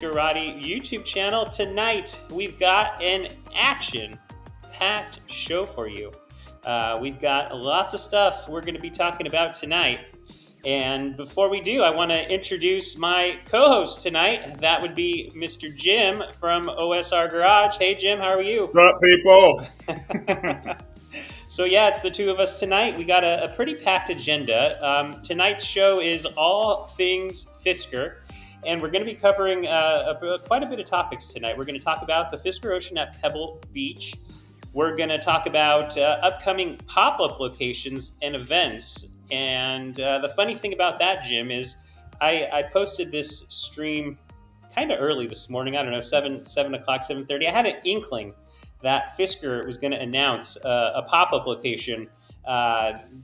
Garati YouTube channel. Tonight, we've got an action-packed show for you. We've got lots of stuff we're going to be talking about tonight. And before we do, I want to introduce my co-host tonight. That would be Mr. Jim from OSR Garage. Hey, Jim, how are you? What's up, people? So yeah, it's the two of us tonight. We got a pretty packed agenda. Tonight's show is all things Fisker. And we're going to be covering quite a bit of topics tonight. We're going to talk about the Fisker Ocean at Pebble Beach. We're going to talk about upcoming pop-up locations and events. And the funny thing about that, Jim, is I posted this stream kind of early this morning. I don't know, 7 o'clock, 7:30. I had an inkling that Fisker was going to announce a pop-up location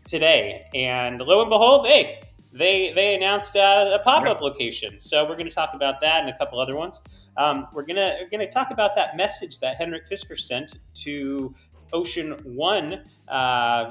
today. And lo and behold, hey, they announced a pop-up location. So we're going to talk about that and a couple other ones. We're gonna talk about that message that Henrik Fisker sent to Ocean One,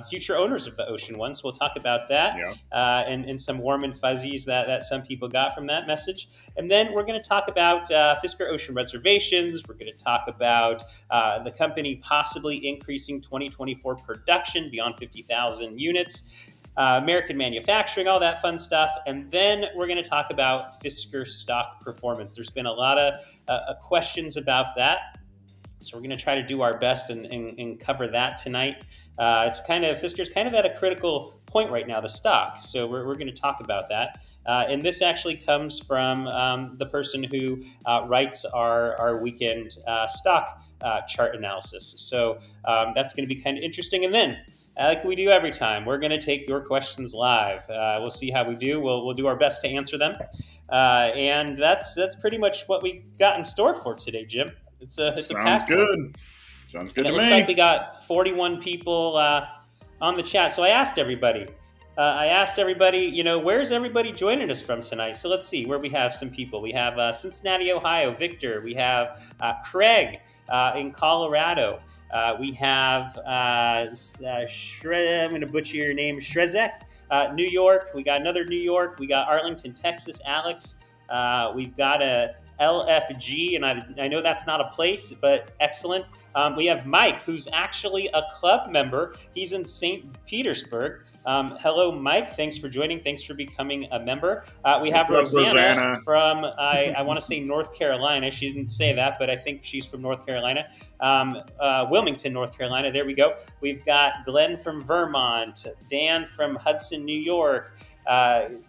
future owners of the Ocean One. So we'll talk about that and some warm and fuzzies that some people got from that message. And then we're going to talk about Fisker Ocean Reservations. We're going to talk about the company possibly increasing 2024 production beyond 50,000 units. American manufacturing, all that fun stuff. And then we're going to talk about Fisker stock performance. There's been a lot of questions about that. So we're going to try to do our best and cover that tonight. Fisker's kind of at a critical point right now, the stock. So we're going to talk about that. And this actually comes from the person who writes our weekend stock chart analysis. So that's going to be kind of interesting. And then, like we do every time, we're going to take your questions live. We'll see how we do. We'll do our best to answer them. And that's pretty much what we got in store for today, Jim. It's a packed good. One. Sounds good and to it looks me. like we got 41 people on the chat. So I asked everybody, where's everybody joining us from tonight? So let's see where we have some people. We have Cincinnati, Ohio, Victor. We have Craig in Colorado. We have, I'm going to butcher your name, Shrezek, New York. We got another New York. We got Arlington, Texas, Alex. We've got a LFG, and I know that's not a place, but excellent. We have Mike, who's actually a club member. He's in St. Petersburg. Hello, Mike. Thanks for joining. Thanks for becoming a member. We have Rosanna from, I want to say North Carolina. She didn't say that, but I think she's from North Carolina. Wilmington, North Carolina. There we go. We've got Glenn from Vermont, Dan from Hudson, New York,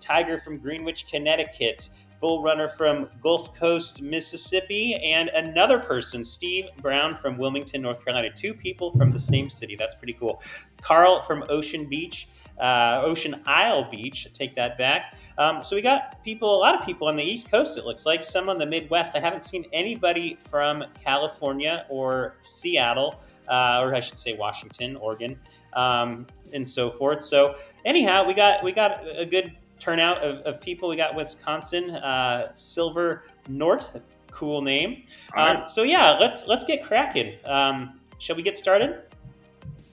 Tiger from Greenwich, Connecticut, Bull Runner from Gulf Coast, Mississippi, and another person, Steve Brown from Wilmington, North Carolina. 2 people from the same city. That's pretty cool. Carl from Ocean Isle Beach. Take that back. So we got a lot of people on the East Coast, it looks like, some on the Midwest. I haven't seen anybody from California or Seattle, or I should say Washington, Oregon, and so forth. So anyhow, we got a good turnout of people. We got Wisconsin, Silver Nort, cool name. So yeah, let's get cracking. Shall we get started?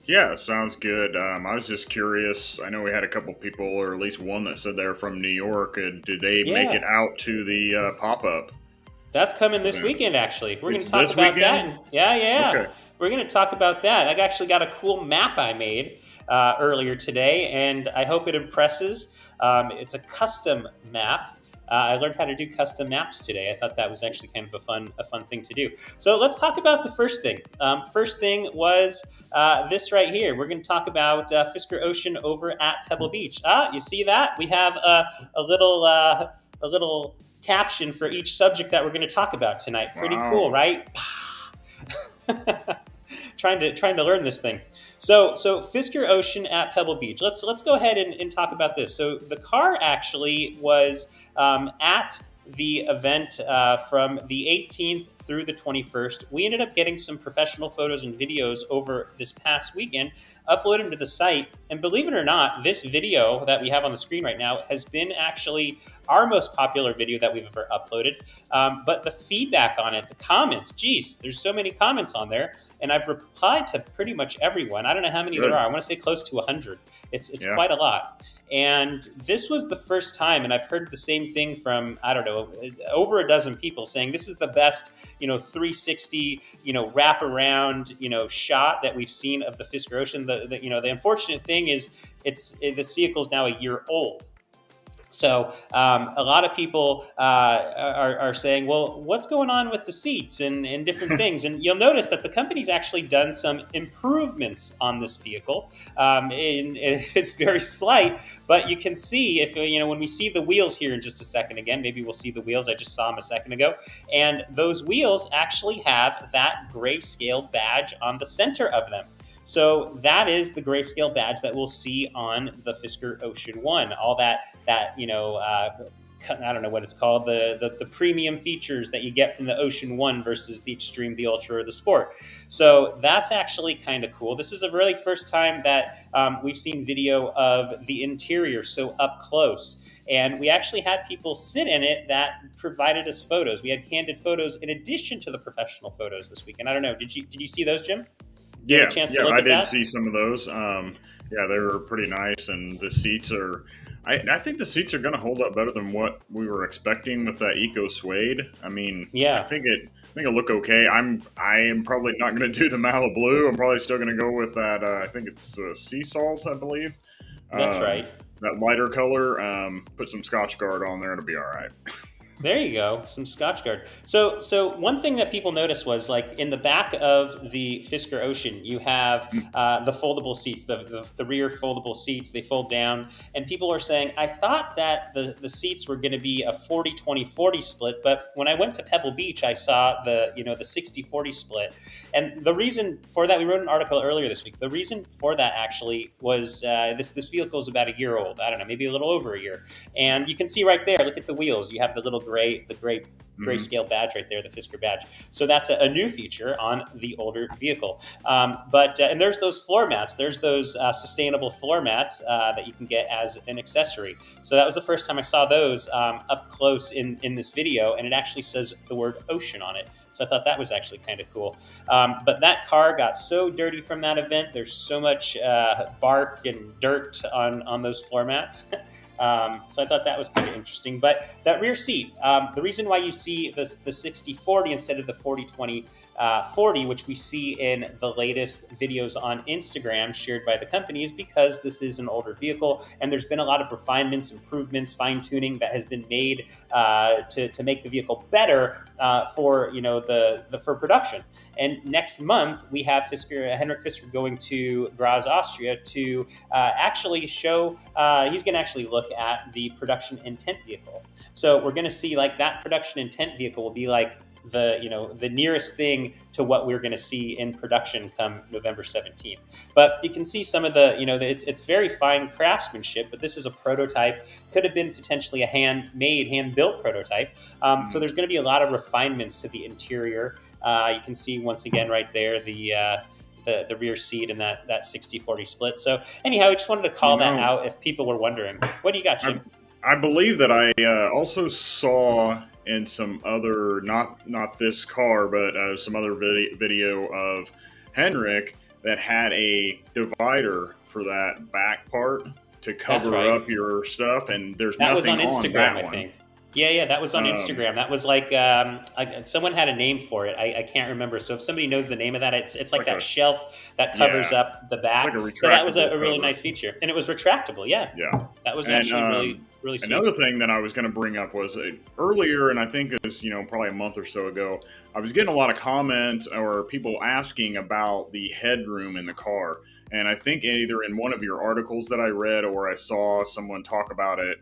Yeah, sounds good. I was just curious. I know we had a couple people, or at least one that said they're from New York. Did they make it out to the pop-up? That's coming this weekend, actually. We're going to talk about that. Yeah. Okay. We're going to talk about that. I actually got a cool map I made earlier today, and I hope it impresses. It's a custom map. I learned how to do custom maps today. I thought that was actually kind of a fun thing to do. So let's talk about the first thing. First thing was this right here. We're going to talk about Fisker Ocean over at Pebble Beach. You see that? We have a little caption for each subject that we're going to talk about tonight. Pretty cool, right? trying to learn this thing. So Fisker Ocean at Pebble Beach. Let's go ahead and talk about this. So the car actually was at the event from the 18th through the 21st. We ended up getting some professional photos and videos over this past weekend, uploaded them to the site. And believe it or not, this video that we have on the screen right now has been actually our most popular video that we've ever uploaded. But the feedback on it, the comments, geez, there's so many comments on there. And I've replied to pretty much everyone. I don't know how many there are. I want to say close to 100. It's quite a lot. And this was the first time, and I've heard the same thing from, I don't know, over a dozen people saying this is the best, 360, wrap around, shot that we've seen of the Fisker Ocean. The unfortunate thing is this vehicle is now a year old. So a lot of people are saying, well, what's going on with the seats and different things? And you'll notice that the company's actually done some improvements on this vehicle. It's very slight, but you can see when we see the wheels here in just a second again, maybe we'll see the wheels. I just saw them a second ago. And those wheels actually have that grayscale badge on the center of them. So that is the grayscale badge that we'll see on the Fisker Ocean 1. All that I don't know what it's called, the premium features that you get from the Ocean 1 versus the Extreme, the Ultra, or the Sport. So that's actually kind of cool. This is the really first time that we've seen video of the interior so up close. And we actually had people sit in it that provided us photos. We had candid photos in addition to the professional photos this weekend. I don't know. Did you see those, Jim? Yeah, I did see some of those. They were pretty nice, and the seats are. I think the seats are going to hold up better than what we were expecting with that Eco Suede. I mean, I think it'll look okay. I am probably not going to do the Malibu. I'm probably still going to go with that. I think it's Sea Salt, I believe. That's right. That lighter color. Put some Scotch Guard on there, and it'll be all right. There you go, some Scotch Guard. So one thing that people noticed was, like, in the back of the Fisker Ocean, you have the foldable seats, the rear foldable seats. They fold down, and people are saying, I thought that the seats were going to be a 40-20-40 split, but when I went to Pebble Beach, I saw the 60-40 split. And the reason for that, we wrote an article earlier this week. The reason for that actually was this vehicle is about a year old. I don't know, maybe a little over a year. And you can see right there, look at the wheels. You have the little grayscale badge right there, the Fisker badge. So that's a new feature on the older vehicle. And there's those floor mats. There's those sustainable floor mats that you can get as an accessory. So that was the first time I saw those up close in this video, and it actually says the word Ocean on it. So I thought that was actually kind of cool. But that car got so dirty from that event. There's so much bark and dirt on those floor mats. So I thought that was kind of interesting. But that rear seat, the reason why you see the 60-40 instead of the 40-20-40, which we see in the latest videos on Instagram shared by the company, is because this is an older vehicle, and there's been a lot of refinements, improvements, fine-tuning that has been made to make the vehicle better for for production. And next month we have Henrik Fisker going to Graz, Austria, to actually show. He's going to actually look at the production intent vehicle. So we're going to see, like, that production intent vehicle will be like the nearest thing to what we're going to see in production come November 17th. But you can see some of it's very fine craftsmanship, but this is a prototype. Could have been potentially a hand-built prototype. So there's going to be a lot of refinements to the interior. You can see once again right there the rear seat and that 60-40 split. So anyhow, I just wanted to call that out if people were wondering. What do you got, Jim? I believe that I also saw in some other, not this car, but some other video of Henrik that had a divider for that back part to cover up your stuff, and there's nothing was on Instagram, on that I think. Yeah, that was on Instagram. That was like someone had a name for it. I can't remember. So if somebody knows the name of that, it's like that shelf that covers up the back. It's like so that was a really nice feature, and it was retractable. Yeah. That was actually really sweet. Another thing that I was going to bring up was earlier, and I think it was probably a month or so ago, I was getting a lot of comments or people asking about the headroom in the car. And I think either in one of your articles that I read or I saw someone talk about it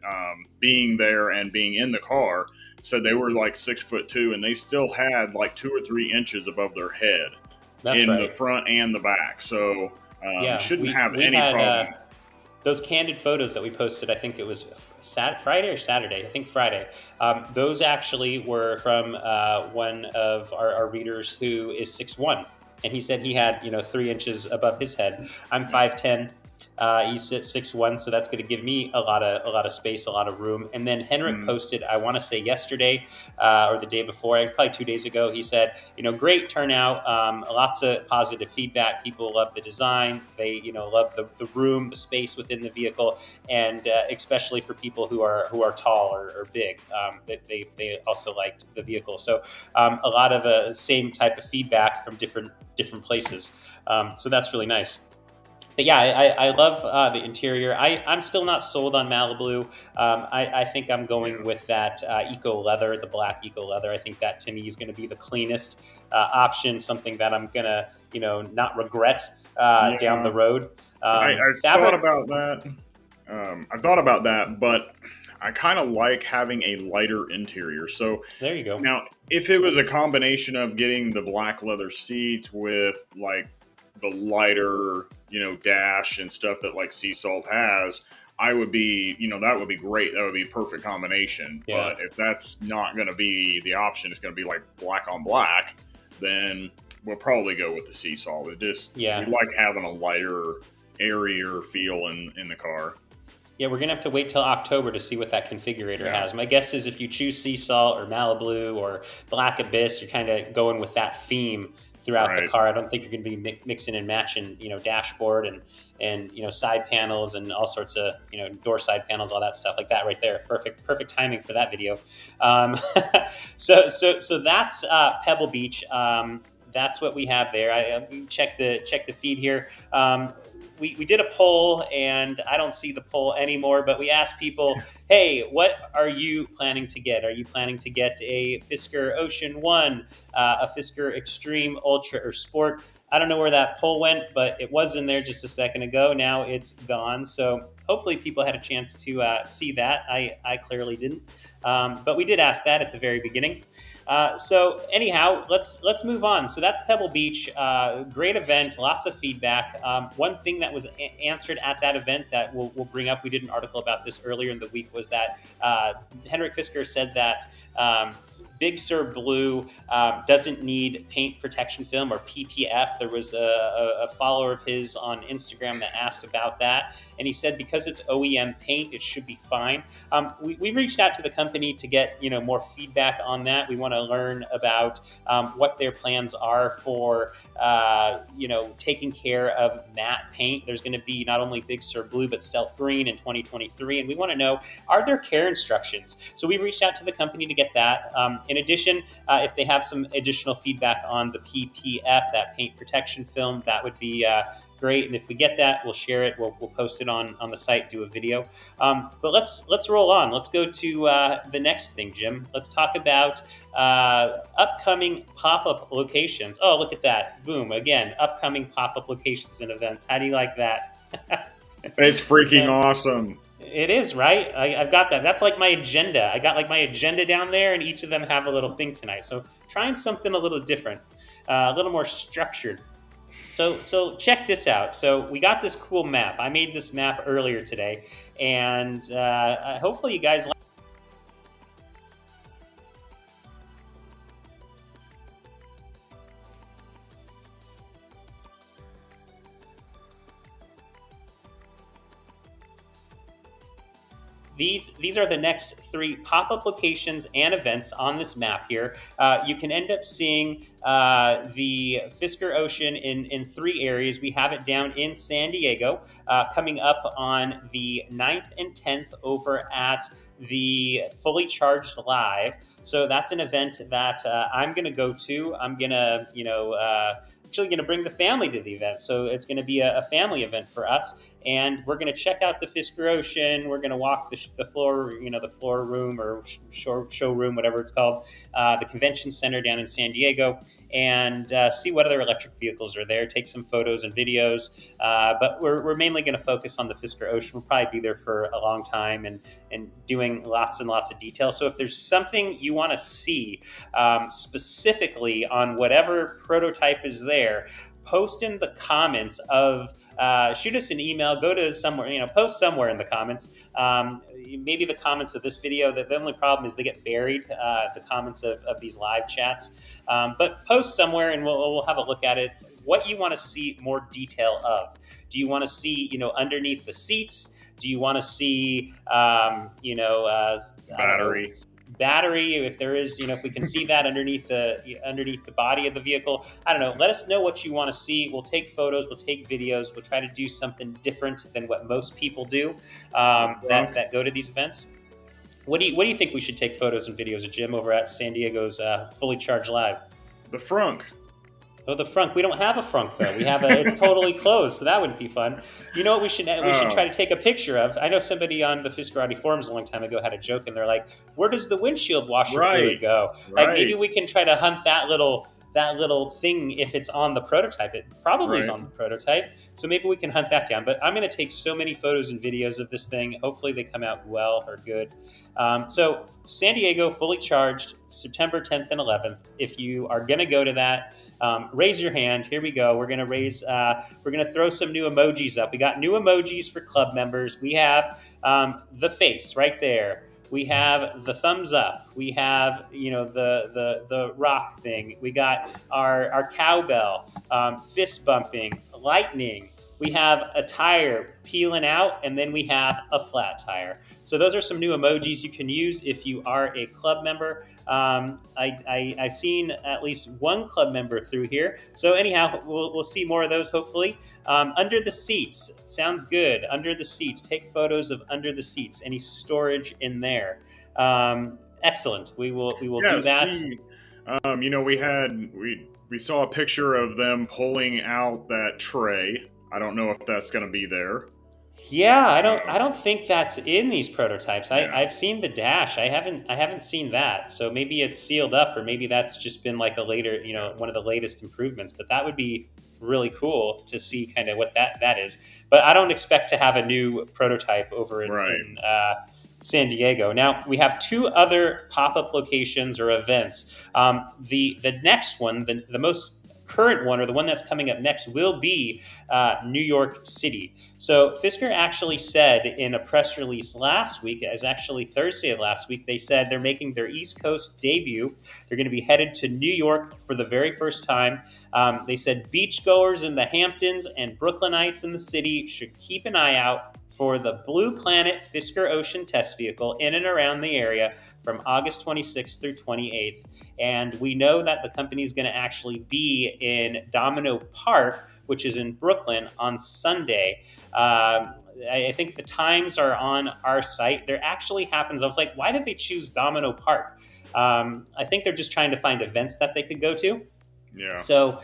being there and being in the car, said they were like 6'2", and they still had like 2 or 3 inches above their head the front and the back. So shouldn't have any problem. Those candid photos that we posted, I think it was Friday or Saturday. I think Friday. Those actually were from one of our readers who is 6'1". And he said he had, 3 inches above his head. I'm 5'10". He's at 6'1", so that's going to give me a lot of space, a lot of room. And then Henrik Mm. posted, I want to say yesterday or the day before, probably 2 days ago. He said, great turnout, lots of positive feedback. People love the design. They love the room, the space within the vehicle, and especially for people who are tall or big, they also liked the vehicle. So a lot of same type of feedback from different places. So that's really nice. But yeah, I love the interior. I'm still not sold on Malibu. I think I'm going with that eco leather, the black eco leather. I think that to me is going to be the cleanest option, something that I'm going to, not regret down the Yeah, road. I've thought Fabric. about that. I've thought about that, but I kind of like having a lighter interior. So There you go. now, if it was a combination of getting the black leather seats with like the lighter, dash and stuff that like Sea Salt has, I would be, that would be great. That would be a perfect combination. Yeah. But if that's not going to be the option, it's going to be like black on black, then we'll probably go with the Sea Salt. We Yeah. like having a lighter, airier feel in the car. Yeah, we're gonna have to wait till October to see what that configurator Yeah. has. My guess is if you choose Sea Salt or Malibu or Black Abyss, you're kind of going with that theme throughout the Right. car. I don't think you're going to be mixing and matching, dashboard and side panels and all sorts of door side panels, all that stuff like that. Right there, perfect timing for that video. Um, so that's Pebble Beach. That's what we have there. I check the feed here. We did a poll, and I don't see the poll anymore, but we asked people, hey, what are you planning to get? Are you planning to get a Fisker Ocean 1, a Fisker Extreme, Ultra, or Sport? I don't know where that poll went, but it was in there just a second ago. Now it's gone. So hopefully people had a chance to see that. I clearly didn't. But we did ask that at the very beginning. So anyhow, let's move on. So that's Pebble Beach. Great event, lots of feedback. One thing that was answered at that event that we'll bring up, we did an article about this earlier in the week, was that Henrik Fisker said that Big Sur Blue doesn't need paint protection film or PPF. There was a follower of his on Instagram that asked about that. And he said because it's OEM paint, it should be fine. We reached out to the company to get more feedback on that. We want to learn about what their plans are for taking care of matte paint. There's going to be not only Big Sur Blue but Stealth Green in 2023, and we want to know, are there care instructions? So we reached out to the company to get that. In addition, if they have some additional feedback on the PPF, that paint protection film, that would be great. And if we get that, we'll share it. We'll post it on the site, do a video. But let's roll on. Let's go to the next thing, Jim. Let's talk about upcoming pop-up locations. Oh, look at that. Boom. Again, upcoming pop-up locations and events. How do you like that? It's freaking awesome. It is, right? I've got that. That's like my agenda. I got like my agenda down there, and each of them have a little thing tonight. So trying something a little different, a little more structured. So check this out. So we got this cool map. I made this map earlier today, and hopefully you guys like. These are the next 3 pop-up locations and events on this map here. You can end up seeing the Fisker Ocean in 3 areas. We have it down in San Diego, coming up on the 9th and 10th over at the Fully Charged Live. So that's an event that I'm going to go to. I'm going to, actually going to bring the family to the event. So it's going to be a family event for us. And we're going to check out the Fisker Ocean. We're going to walk the floor, the floor room or showroom, whatever it's called, the convention center down in San Diego, and see what other electric vehicles are there, take some photos and videos. But we're mainly going to focus on the Fisker Ocean. We'll probably be there for a long time and doing lots and lots of details. So if there's something you want to see specifically on whatever prototype is there, post in the comments of shoot us an email, go to somewhere, post somewhere in the comments. Maybe the comments of this video, the only problem is they get buried, the comments of these live chats. But post somewhere and we'll have a look at it. what you want to see more detail of. Do you want to see, underneath the seats? Do you want to see, I don't know, Battery. battery? If there is, if we can see that underneath the body of the vehicle, I don't know. Let us know what you want to see. We'll take photos. We'll take videos. We'll try to do something different than what most people do that go to these events. What do you think we should take photos and videos of, Jim, over at San Diego's Fully Charged Live? The frunk. Oh, the frunk. We don't have a frunk though. We have it's totally closed, so that wouldn't be fun. You know what we should try to take a picture of? I know somebody on the Fisker Audi forums a long time ago had a joke, and they're like, "Where does the windshield washer fluid go?" Right. Like maybe we can try to hunt that little thing if it's on the prototype. It probably is on the prototype, so maybe we can hunt that down. But I'm going to take so many photos and videos of this thing. Hopefully they come out well or good. So San Diego Fully Charged, September 10th and 11th. If you are going to go to that, raise your hand. Here we go. We're going to throw some new emojis up. We got new emojis for club members. We have the face right there. We have the thumbs up. We have, the rock thing. We got our cowbell, fist bumping, lightning. We have a tire peeling out, and then we have a flat tire. So those are some new emojis you can use if you are a club member. I've seen at least one club member through here. So anyhow, we'll see more of those hopefully. Under the seats, sounds good. Under the seats, take photos of under the seats. Any storage in there? Excellent. We will do that. We saw a picture of them pulling out that tray. I don't know if that's going to be there. Yeah, I don't think that's in these prototypes. I've seen the dash. I haven't seen that. So maybe it's sealed up, or maybe that's just been like a later, one of the latest improvements. But that would be really cool to see kind of what that is. But I don't expect to have a new prototype over in San Diego. Now we have two other pop-up locations or events. The next one, the most current one, or the one that's coming up next, will be New York City. So Fisker actually said in a press release last week, as actually Thursday of last week, they said they're making their East Coast debut. They're going to be headed to New York for the very first time. They said beachgoers in the Hamptons and Brooklynites in the city should keep an eye out for the Blue Planet Fisker Ocean test vehicle in and around the area from August 26th through 28th. And we know that the company is going to actually be in Domino Park, which is in Brooklyn, on Sunday. I think the times are on our site. There actually happens, I was like, why did they choose Domino Park? I think they're just trying to find events that they could go to. Yeah. So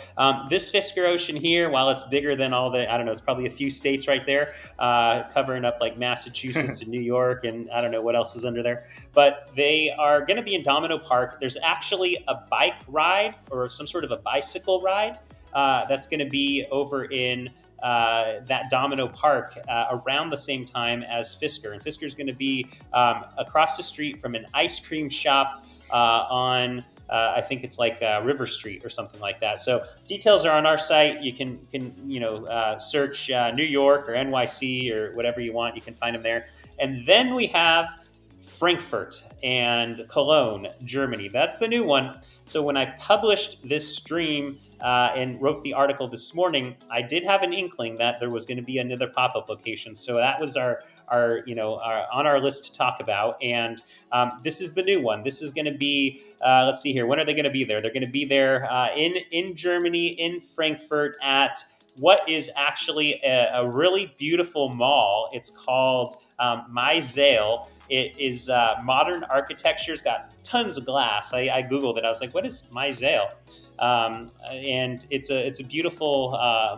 this Fisker Ocean here, while it's bigger than all the, I don't know, it's probably a few states right there, covering up like Massachusetts and New York, and I don't know what else is under there. But they are going to be in Domino Park. There's actually a bike ride or some sort of a bicycle ride that's going to be over in that Domino Park around the same time as Fisker. And Fisker is going to be across the street from an ice cream shop on... I think it's like River Street or something like that. So details are on our site. You can search New York or NYC or whatever you want. You can find them there. And then we have Frankfurt and Cologne, Germany. That's the new one. So when I published this stream and wrote the article this morning, I did have an inkling that there was going to be another pop-up location. So that was our on our list to talk about. And this is the new one. This is going to be, let's see here. When are they going to be there? They're going to be there in Germany, in Frankfurt, at what is actually a really beautiful mall. It's called Maisel. It is modern architecture. It's got tons of glass. I Googled it. I was like, what is Maisel? And it's a beautiful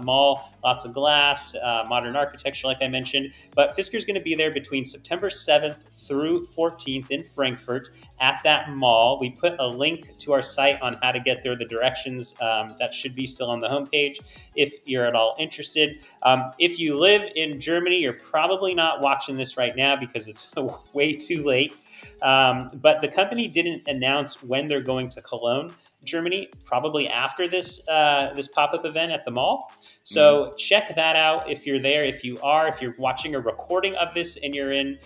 mall, lots of glass, modern architecture, like I mentioned. But Fisker's going to be there between September 7th through 14th in Frankfurt at that mall. We put a link to our site on how to get there, the directions that should be still on the homepage if you're at all interested. If you live in Germany, you're probably not watching this right now because it's way too late. But the company didn't announce when they're going to Cologne, Germany, probably after this this pop-up event at the mall. So check that out if you're there. If you're watching a recording of this and you're in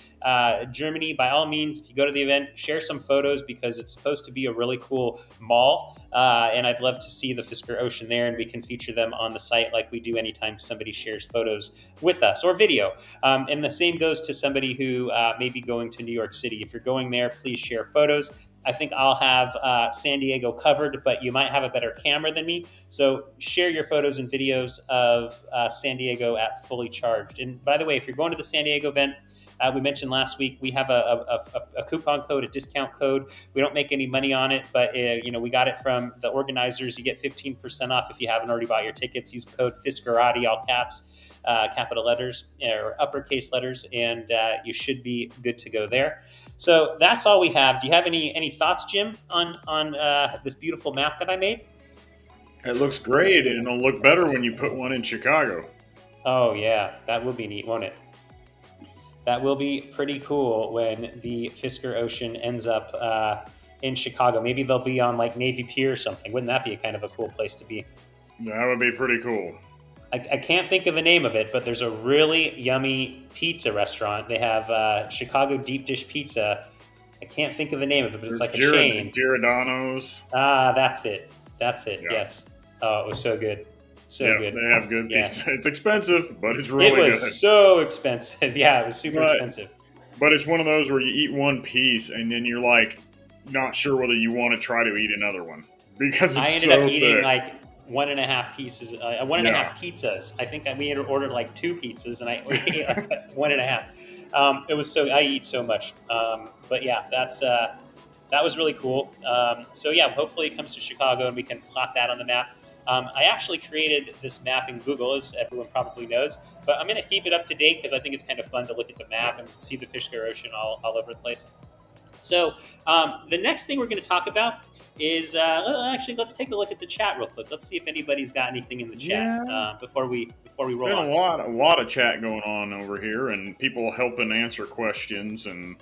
Germany, by all means, if you go to the event, share some photos because it's supposed to be a really cool mall. And I'd love to see the Fisker Ocean there, and we can feature them on the site like we do anytime somebody shares photos with us or video. And the same goes to somebody who may be going to New York City. If you're going there, please share photos. I think I'll have San Diego covered, but you might have a better camera than me. So share your photos and videos of San Diego at Fully Charged. And by the way, if you're going to the San Diego event, we mentioned last week, we have a coupon code, a discount code. We don't make any money on it, but we got it from the organizers. You get 15% off if you haven't already bought your tickets. Use code Fiskerati, all caps, capital letters or uppercase letters, and you should be good to go there. So that's all we have. Do you have any thoughts, Jim, on this beautiful map that I made? It looks great, and it'll look better when you put one in Chicago. Oh yeah, that will be neat, won't it? That will be pretty cool when the Fisker Ocean ends up in Chicago. Maybe they'll be on like Navy Pier or something. Wouldn't that be a kind of a cool place to be? That would be pretty cool. I can't think of the name of it, but there's a really yummy pizza restaurant. They have Chicago deep dish pizza. I can't think of the name of it, but it's like a chain. Giordano's. That's it. That's it. Yeah. Yes. Oh, it was so good. So good. They have good pizza. It's expensive, but it's really good. It was so expensive. Yeah, it was super expensive. But it's one of those where you eat one piece and then you're like not sure whether you want to try to eat another one because it's so I ended up eating thick. like 1.5 pieces, 1.5 pizzas. I think that we had ordered like 2 pizzas, and I ate like 1.5. It was so I eat so much, but yeah, that was really cool. So yeah, hopefully it comes to Chicago and we can plot that on the map. I actually created this map in Google, as everyone probably knows, but I'm going to keep it up to date because I think it's kind of fun to look at the map and see the Fisker Ocean all over the place. So the next thing we're going to talk about is actually let's take a look at the chat real quick. Let's see if anybody's got anything in the chat before we roll Been on. a lot of chat going on over here, and people helping answer questions. And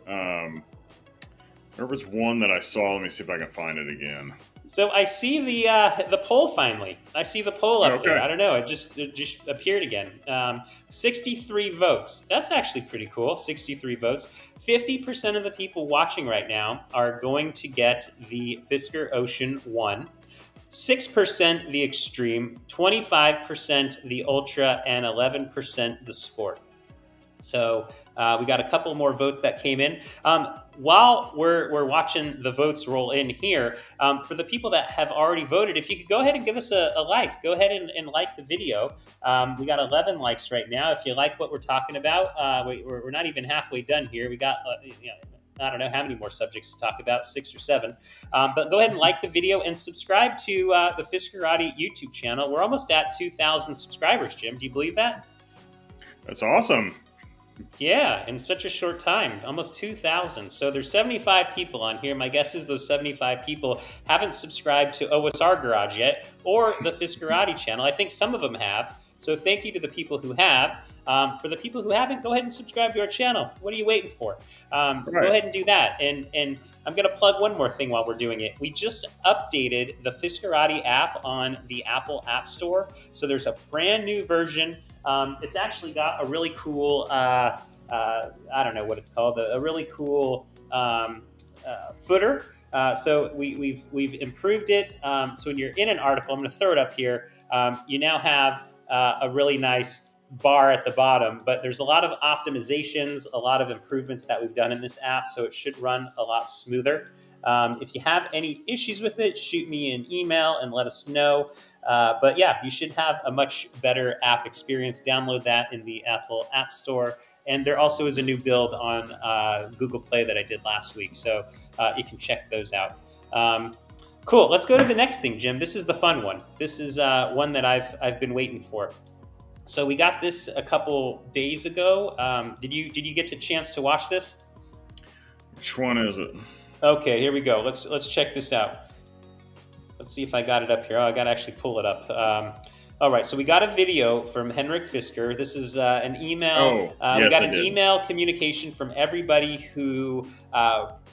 there was one that I saw. Let me see if I can find it again. So I see the poll finally. I see the poll up there. I don't know. It just appeared again. 63 votes. That's actually pretty cool. 63 votes. 50% of the people watching right now are going to get the Fisker Ocean 1. 6% the Extreme, 25% the Ultra, and 11% the Sport. So we got a couple more votes that came in. While we're watching the votes roll in here, for the people that have already voted, if you could go ahead and give us a like, go ahead and like the video. We got 11 likes right now. If you like what we're talking about, we're not even halfway done here. We got, I don't know how many more subjects to talk about, 6 or 7. But go ahead and like the video and subscribe to the Fiskerati YouTube channel. We're almost at 2,000 subscribers, Jim. Do you believe that? That's awesome. Yeah, in such a short time, almost 2,000. So there's 75 people on here. My guess is those 75 people haven't subscribed to OSR Garage yet or the Fiskerati channel. I think some of them have. So thank you to the people who have. For the people who haven't, go ahead and subscribe to our channel. What are you waiting for? Go ahead and do that. And I'm going to plug one more thing while we're doing it. We just updated the Fiskerati app on the Apple App Store. So there's a brand new version. It's actually got a really cool, I don't know what it's called, a really cool footer. So we've improved it. So when you're in an article, I'm going to throw it up here. You now have a really nice bar at the bottom, but there's a lot of optimizations, a lot of improvements that we've done in this app, so it should run a lot smoother. If you have any issues with it, shoot me an email and let us know. But yeah, you should have a much better app experience. Download that in the Apple App Store. And there also is a new build on Google Play that I did last week, so you can check those out. Cool. Let's go to the next thing, Jim. This is the fun one. This is one that I've been waiting for. So we got this a couple days ago. Did you get a chance to watch this? Which one is it? Okay, here we go. Let's check this out. Let's see if I got it up here. Oh, I got to actually pull it up. All right, so we got a video from Henrik Fisker. This is an email. Yes, we got an email communication from everybody who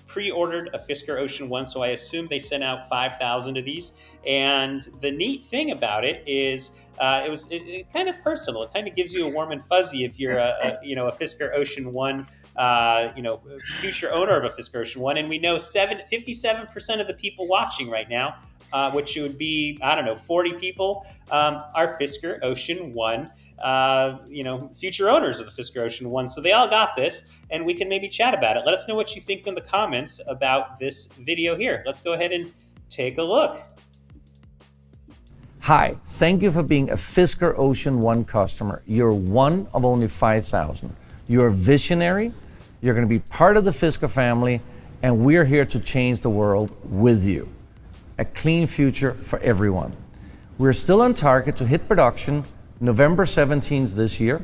pre-ordered a Fisker Ocean 1, so I assume they sent out 5,000 of these. And the neat thing about it is it kind of personal. It kind of gives you a warm and fuzzy if you're a Fisker Ocean 1 future owner of a Fisker Ocean 1. And we know 57% of the people watching right now, which would be, 40 people, are Fisker Ocean 1, future owners of the Fisker Ocean 1. So they all got this, and we can maybe chat about it. Let us know what you think in the comments about this video here. Let's go ahead and take a look. Hi, thank you for being a Fisker Ocean 1 customer. You're one of only 5,000. You're a visionary, you're going to be part of the Fisker family, and we're here to change the world with you. A clean future for everyone. We're still on target to hit production November 17th this year.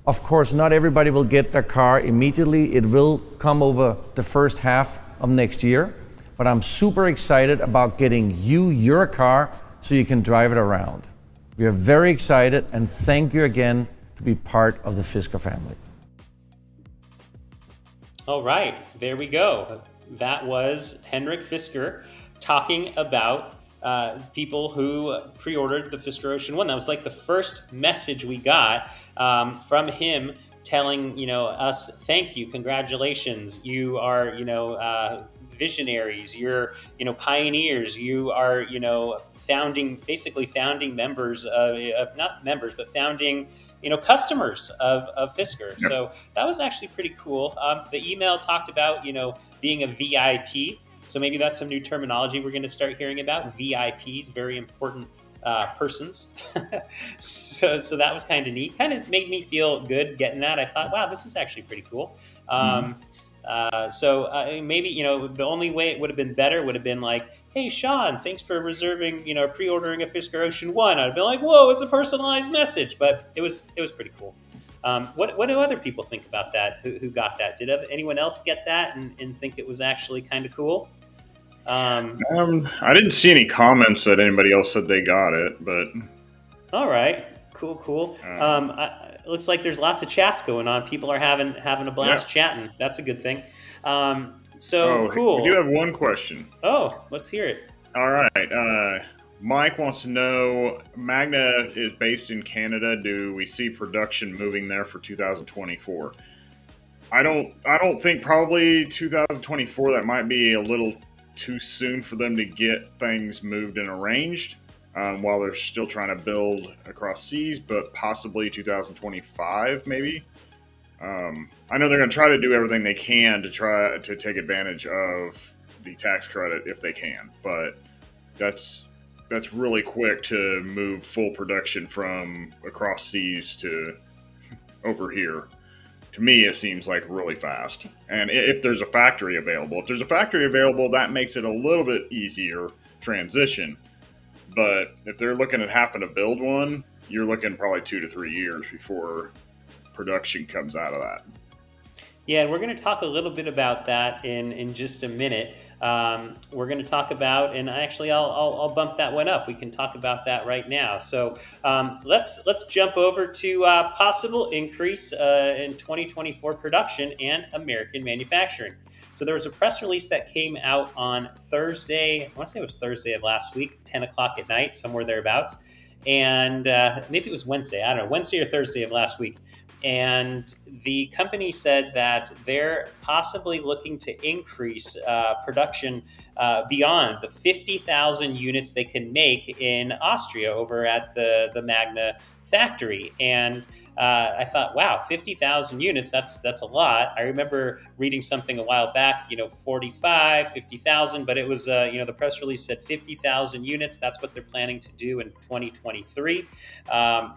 Of course, not everybody will get their car immediately. It will come over the first half of next year, but I'm super excited about getting you your car so you can drive it around. We are very excited, and thank you again to be part of the Fisker family. All right, there we go. That was Henrik Fisker talking about people who pre-ordered the Fisker Ocean 1. That was like the first message we got from him telling us, thank you, congratulations, you are visionaries, you're pioneers, you are founding members of not members but founding customers of Fisker. Yep. So that was actually pretty cool. The email talked about being a VIP. So maybe that's some new terminology we're going to start hearing about. VIPs, very important persons. so that was kind of neat. Kind of made me feel good getting that. I thought, wow, this is actually pretty cool. Maybe the only way it would have been better would have been like, hey Sean, thanks for reserving, pre-ordering a Fisker Ocean 1. I'd have been like, whoa, it's a personalized message. But it was pretty cool. What do other people think about that? Who got that? Did anyone else get that and think it was actually kind of cool? I didn't see any comments that anybody else said they got it, but all right, cool. It looks like there's lots of chats going on. People are having a blast chatting. That's a good thing. Cool. We do have one question. Oh, let's hear it. All right. Mike wants to know, Magna is based in Canada. Do we see production moving there for 2024? I don't think probably 2024. That might be a little too soon for them to get things moved and arranged while they're still trying to build across seas, but possibly 2025 maybe. I know they're going to try to do everything they can to try to take advantage of the tax credit if they can, but that's really quick to move full production from across seas to over here. To me, it seems like really fast. And if there's a factory available, that makes it a little bit easier transition. But if they're looking at having to build one, you're looking probably 2 to 3 years before production comes out of that. Yeah, and we're going to talk a little bit about that in just a minute. We're going to talk about, and actually I'll bump that one up. We can talk about that right now. So let's jump over to possible increase in 2024 production and American manufacturing. So there was a press release that came out on Thursday. I want to say it was Thursday of last week, 10 o'clock at night, somewhere thereabouts. And maybe it was Wednesday. I don't know, Wednesday or Thursday of last week. And the company said that they're possibly looking to increase production beyond the 50,000 units they can make in Austria over at the Magna factory. And I thought, wow, 50,000 units, that's a lot. I remember reading something a while back, 45, 50,000, but it was, the press release said 50,000 units. That's what they're planning to do in 2023,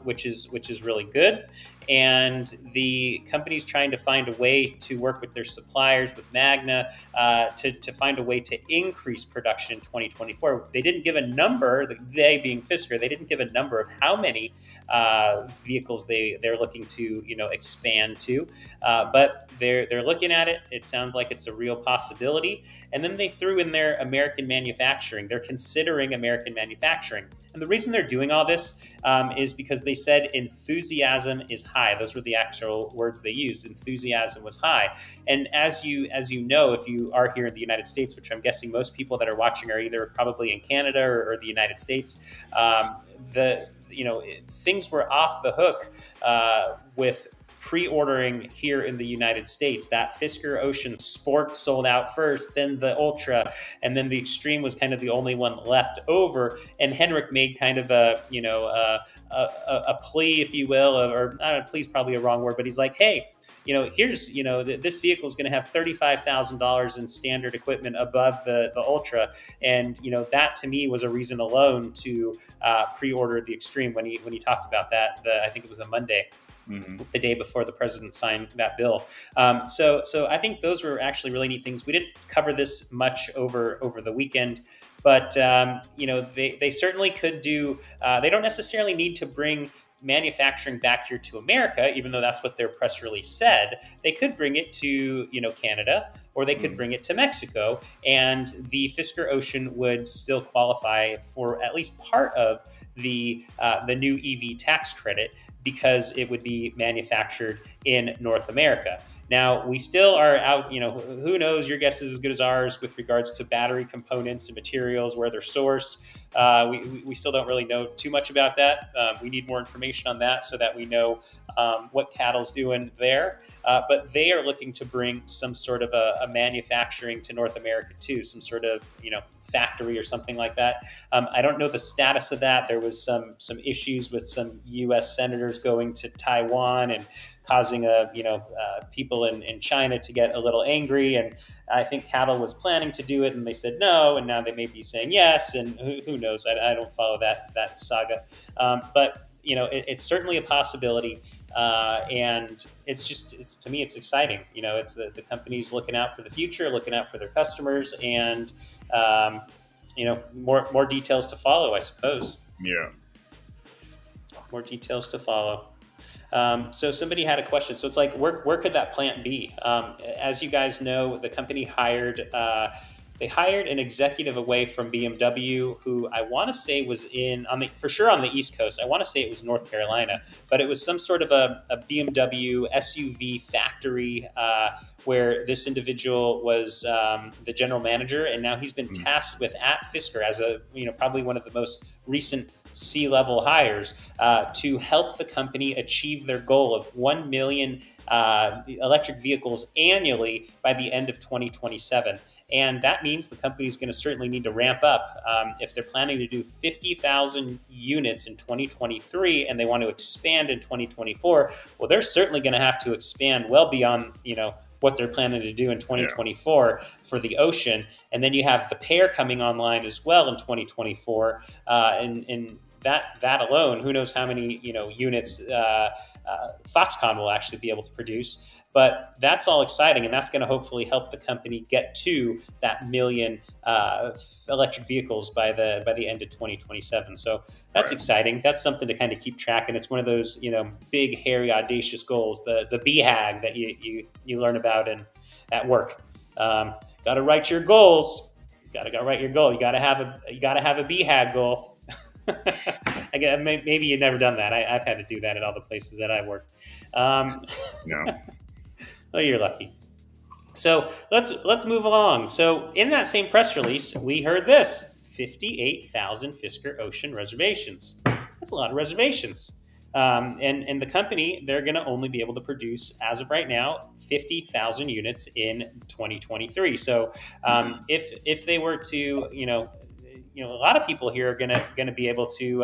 which is really good. And the company's trying to find a way to work with their suppliers, with Magna, to find a way to increase production in 2024. They didn't give a number, they being Fisker, they didn't give a number of how many vehicles they're looking to expand to, but they're looking at it. It sounds like it's a real possibility. And then they threw in their American manufacturing. They're considering American manufacturing. And the reason they're doing all this is because they said enthusiasm is high. Those were the actual words they used. Enthusiasm was high. And as you know, if you are here in the United States, which I'm guessing most people that are watching are either probably in Canada or the United States, things were off the hook with pre-ordering here in the United States. That Fisker Ocean Sport sold out first, then the Ultra, and then the Extreme was kind of the only one left over. And Henrik made kind of a plea, if you will, or plea is probably a wrong word, but he's like, hey, here's, this vehicle is going to have $35,000 in standard equipment above the Ultra. And, that to me was a reason alone to pre-order the Extreme when he talked about that. I think it was a Monday. Mm-hmm. The day before the president signed that bill. So I think those were actually really neat things. We didn't cover this much over the weekend, but they certainly could do. They don't necessarily need to bring manufacturing back here to America, even though that's what their press release said. They could bring it to Canada, or they could bring it to Mexico, and the Fisker Ocean would still qualify for at least part of the new EV tax credit, because it would be manufactured in North America. Now, we still are out, who knows, your guess is as good as ours with regards to battery components and materials, where they're sourced. We still don't really know too much about that. We need more information on that so that we know what CATL's doing there. But they are looking to bring some sort of a manufacturing to North America too, some sort of factory or something like that. I don't know the status of that. There was some issues with some U.S. senators going to Taiwan and causing people in China to get a little angry. And I think CATL was planning to do it, and they said no, and now they may be saying yes. And who knows? I don't follow that saga, but it's certainly a possibility. And it's to me, it's exciting. It's the company's looking out for the future, looking out for their customers, and more details to follow, I suppose. Yeah. More details to follow. So somebody had a question. So it's like, where could that plant be? As you guys know, the company hired an executive away from BMW, who I want to say was for sure on the East Coast. I want to say it was North Carolina, but it was some sort of a BMW SUV factory where this individual was the general manager, and now he's been tasked with at Fisker as probably one of the most recent C-level hires to help the company achieve their goal of 1 million electric vehicles annually by the end of 2027. And that means the company is going to certainly need to ramp up. If they're planning to do 50,000 units in 2023 and they want to expand in 2024, well, they're certainly going to have to expand well beyond, what they're planning to do in 2024 for the Ocean. And then you have the Pair coming online as well in 2024. And that alone, who knows how many units Foxconn will actually be able to produce. But that's all exciting, and that's going to hopefully help the company get to that million electric vehicles by the end of 2027. So that's exciting. That's something to kind of keep track, and it's one of those big, hairy, audacious goals. The BHAG that you learn about at work. Got to write your goals. Got to write your goal. You got to have a BHAG goal. Again, maybe you've never done that. I've had to do that at all the places that I've worked. No. Well, you're lucky. So let's move along. So in that same press release, we heard this: 58,000 Fisker Ocean reservations. That's a lot of reservations. And the company, they're going to only be able to produce, as of right now, 50,000 units in 2023. So if they were to, a lot of people here are going to be able to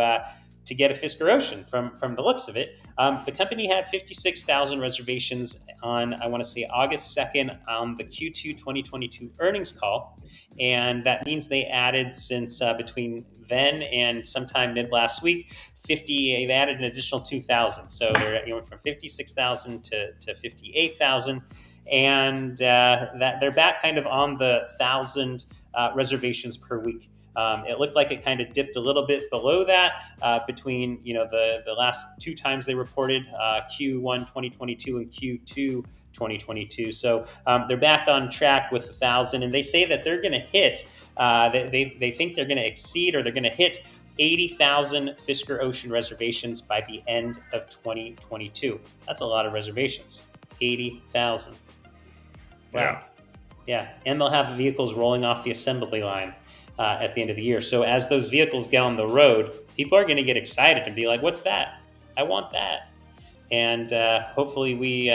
get a Fisker Ocean from the looks of it. The company had 56,000 reservations on, I want to say, August 2nd on the Q2 2022 earnings call. And that means they added, since between then and sometime mid last week, they added an additional 2,000. So they went from 56,000 to 58,000. And that they're back kind of on the 1,000 reservations per week. It looked like it kind of dipped a little bit below that between the last two times they reported, Q1 2022 and Q2 2022. So they're back on track with 1,000, and they say that they're going to hit, they think they're going to exceed, or they're going to hit 80,000 Fisker Ocean reservations by the end of 2022. That's a lot of reservations. 80,000. Wow. Yeah. Yeah, and they'll have vehicles rolling off the assembly line at the end of the year. So as those vehicles get on the road, people are going to get excited and be like, "What's that? I want that!" And hopefully we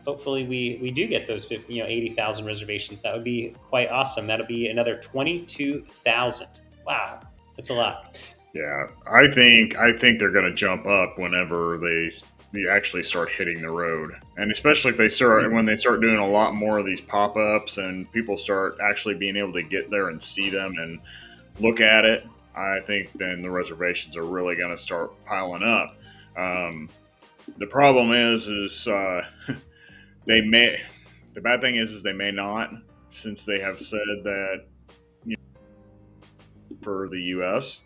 do get those 80,000 reservations. That would be quite awesome. That'll be another 22,000. Wow, that's a lot. Yeah, I think they're going to jump up whenever they actually start hitting the road, and especially if when they start doing a lot more of these pop-ups and people start actually being able to get there and see them and look at it. I think then the reservations are really going to start piling up. The problem is they may. The bad thing is they may not, since they have said that for the U.S.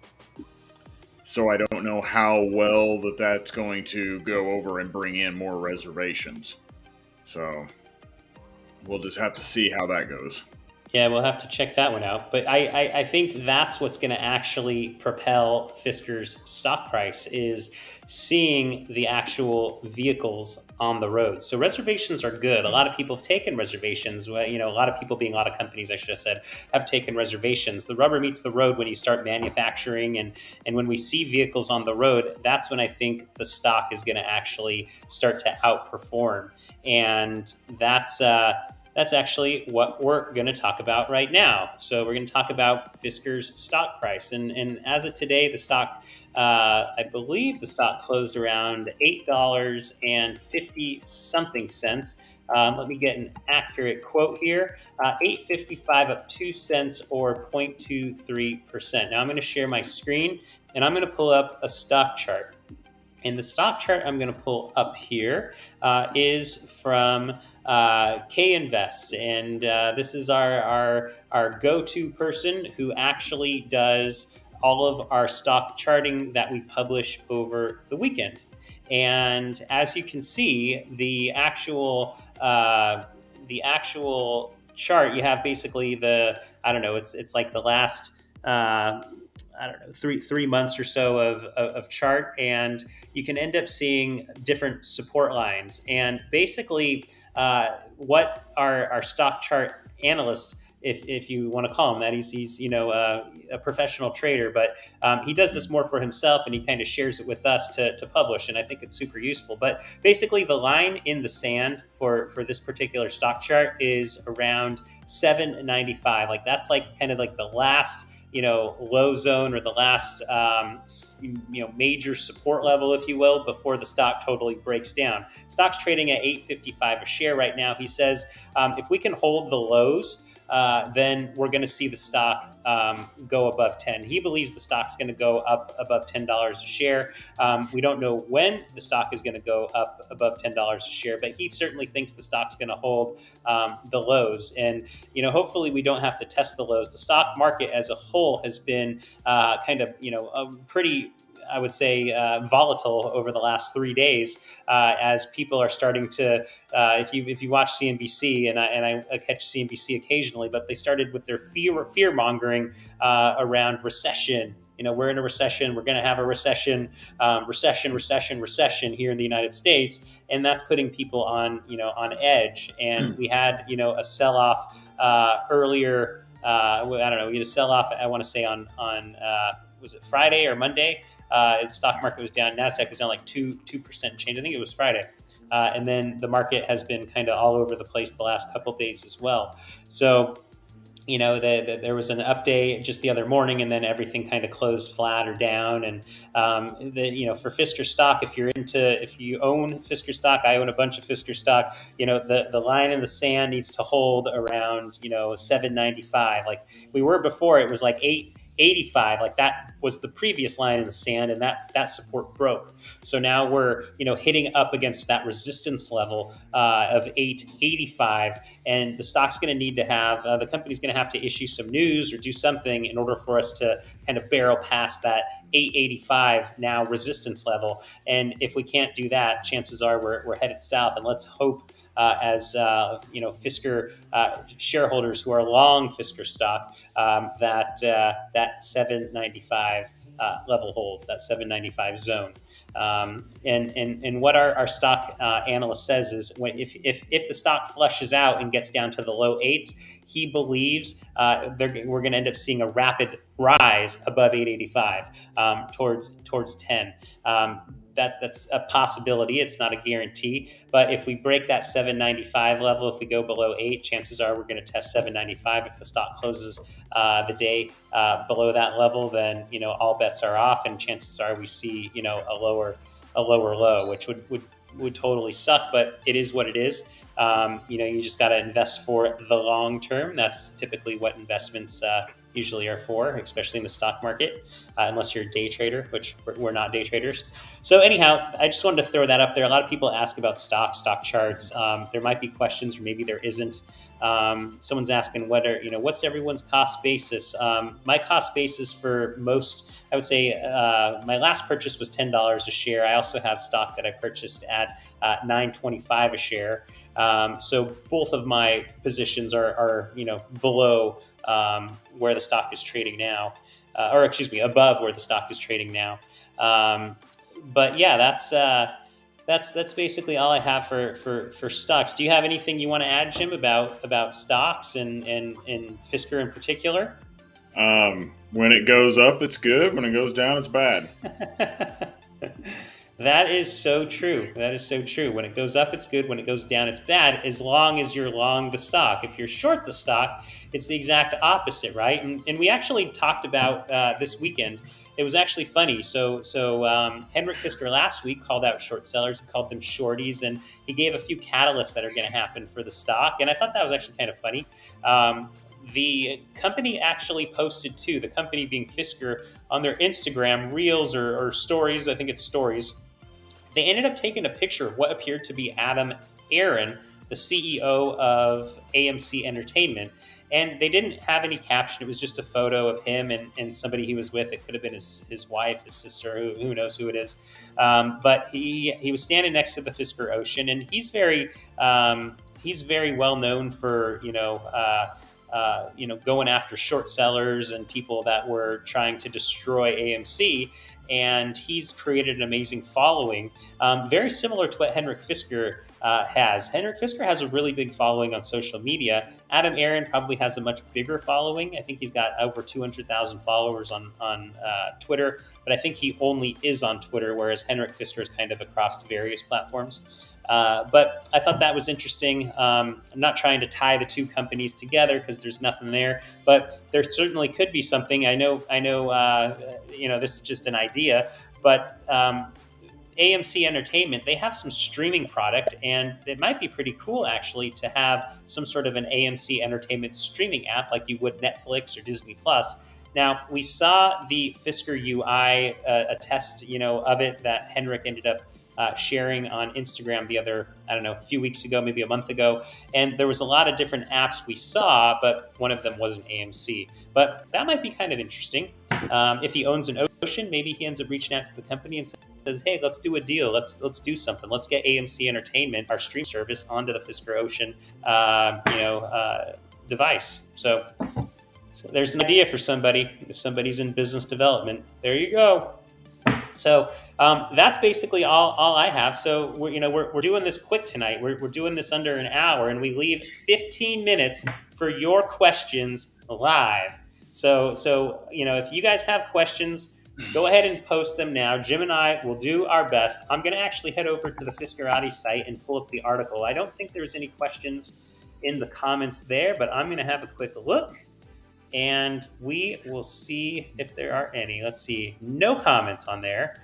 So I don't know how well that's going to go over and bring in more reservations. So we'll just have to see how that goes. Yeah, we'll have to check that one out. But I think that's what's going to actually propel Fisker's stock price, is seeing the actual vehicles on the road. So reservations are good. A lot of people have taken reservations. A lot of people, being a lot of companies, I should have said, have taken reservations. The rubber meets the road when you start manufacturing, and when we see vehicles on the road, that's when I think the stock is going to actually start to outperform. And that's actually what we're going to talk about right now. So we're going to talk about Fisker's stock price. And as of today, the stock, I believe the stock closed around $8.50 something cents. Let me get an accurate quote here. $8.55, up 2 cents, or 0.23%. Now I'm going to share my screen, and I'm going to pull up a stock chart. And the stock chart I'm going to pull up here is from K-Invest, and this is our go-to person who actually does all of our stock charting that we publish over the weekend. And as you can see, the actual chart, you have basically it's like the last three months or so of chart, and you can end up seeing different support lines. And basically, what our stock chart analyst, if you want to call him that, he's a professional trader, but he does this more for himself, and he kind of shares it with us to publish, and I think it's super useful. But basically, the line in the sand for this particular stock chart is around 795. Like that's like kind of like the last low zone, or the last, major support level, if you will, before the stock totally breaks down. Stock's trading at $8.55 a share right now. He says if we can hold the lows, then we're going to see the stock go above 10. He believes the stock's going to go up above $10 a share. We don't know when the stock is going to go up above $10 a share, but he certainly thinks the stock's going to hold the lows. And hopefully we don't have to test the lows. The stock market as a whole has been pretty, I would say, volatile over the last 3 days, as people are starting to. If you watch CNBC, and I catch CNBC occasionally, but they started with their fear mongering around recession. We're in a recession. We're going to have a recession here in the United States, and that's putting people on edge. And we had a sell off earlier. I don't know. We had a sell off. I want to say on was it Friday or Monday? The stock market was down. NASDAQ was down like 2% change. I think it was Friday. And then the market has been kind of all over the place the last couple of days as well. So, there was an update just the other morning, and then everything kind of closed flat or down. And, for Fisker stock, if you own Fisker stock, I own a bunch of Fisker stock, the line in the sand needs to hold around, 795. Like we were before, it was like 885, like that was the previous line in the sand, and that support broke. So now we're hitting up against that resistance level of 885, and the stock's going to need to have the company's going to have to issue some news or do something in order for us to kind of barrel past that 885 now resistance level. And if we can't do that, chances are we're headed south. And let's hope as Fisker shareholders who are long Fisker stock, that 795 level holds, that 795 zone. And what our stock analyst says is if the stock flushes out and gets down to the low eights, he believes we're going to end up seeing a rapid rise above 885 towards 10. That's a possibility. It's not a guarantee. But if we break that 795 level, if we go below 8, chances are we're going to test 795. If the stock closes the day below that level, then all bets are off, and chances are we see a lower low, which would totally suck. But it is what it is. You just got to invest for the long term. That's typically what investments usually are for, especially in the stock market, unless you're a day trader, which we're not day traders. So anyhow, I just wanted to throw that up there. A lot of people ask about stock charts. There might be questions, or maybe there isn't. Someone's asking what's everyone's cost basis. My cost basis for most, I would say, my last purchase was $10 a share. I also have stock that I purchased at $9.25 a share. So both of my positions are below where the stock is trading now, above where the stock is trading now. But yeah, that's basically all I have for stocks. Do you have anything you want to add, Jim, about stocks and Fisker in particular? When it goes up, it's good. When it goes down, it's bad. That is so true. When it goes up, it's good. When it goes down, it's bad, as long as you're long the stock. If you're short the stock, it's the exact opposite, right? And we actually talked about this weekend. It was actually funny. So Henrik Fisker last week called out short sellers. He called them shorties, and he gave a few catalysts that are going to happen for the stock. And I thought that was actually kind of funny. The company actually posted too, the company being Fisker, on their Instagram reels or stories. I think it's stories. They ended up taking a picture of what appeared to be Adam Aron, the CEO of AMC Entertainment. And they didn't have any caption. It was just a photo of him and somebody he was with. It could have been his wife, his sister, who knows who it is. But he was standing next to the Fisker Ocean, and he's very well known for going after short sellers and people that were trying to destroy AMC. And he's created an amazing following, very similar to what Henrik Fisker has. Henrik Fisker has a really big following on social media. Adam Aron probably has a much bigger following. I think he's got over 200,000 followers on Twitter, but I think he only is on Twitter, whereas Henrik Fisker is kind of across various platforms. But I thought that was interesting. I'm not trying to tie the two companies together because there's nothing there, but there certainly could be something. I know. This is just an idea, but AMC Entertainment, they have some streaming product, and it might be pretty cool actually to have some sort of an AMC Entertainment streaming app like you would Netflix or Disney Plus. Now, we saw the Fisker UI, a test, of it that Henrik ended up sharing on Instagram a few weeks ago, maybe a month ago. And there was a lot of different apps we saw, but one of them wasn't AMC. But that might be kind of interesting. If he owns an Ocean, maybe he ends up reaching out to the company and says, hey, let's do a deal. Let's do something. Let's get AMC Entertainment, our stream service, onto the Fisker Ocean, device. So there's an idea for somebody. If somebody's in business development, there you go. So that's basically all I have. So we're doing this quick tonight. We're doing this under an hour, and we leave 15 minutes for your questions live. So if you guys have questions, go ahead and post them now. Jim and I will do our best. I'm going to actually head over to the Fiskerati site and pull up the article. I don't think there's any questions in the comments there, but I'm going to have a quick look. And we will see if there are any. Let's see. No comments on there.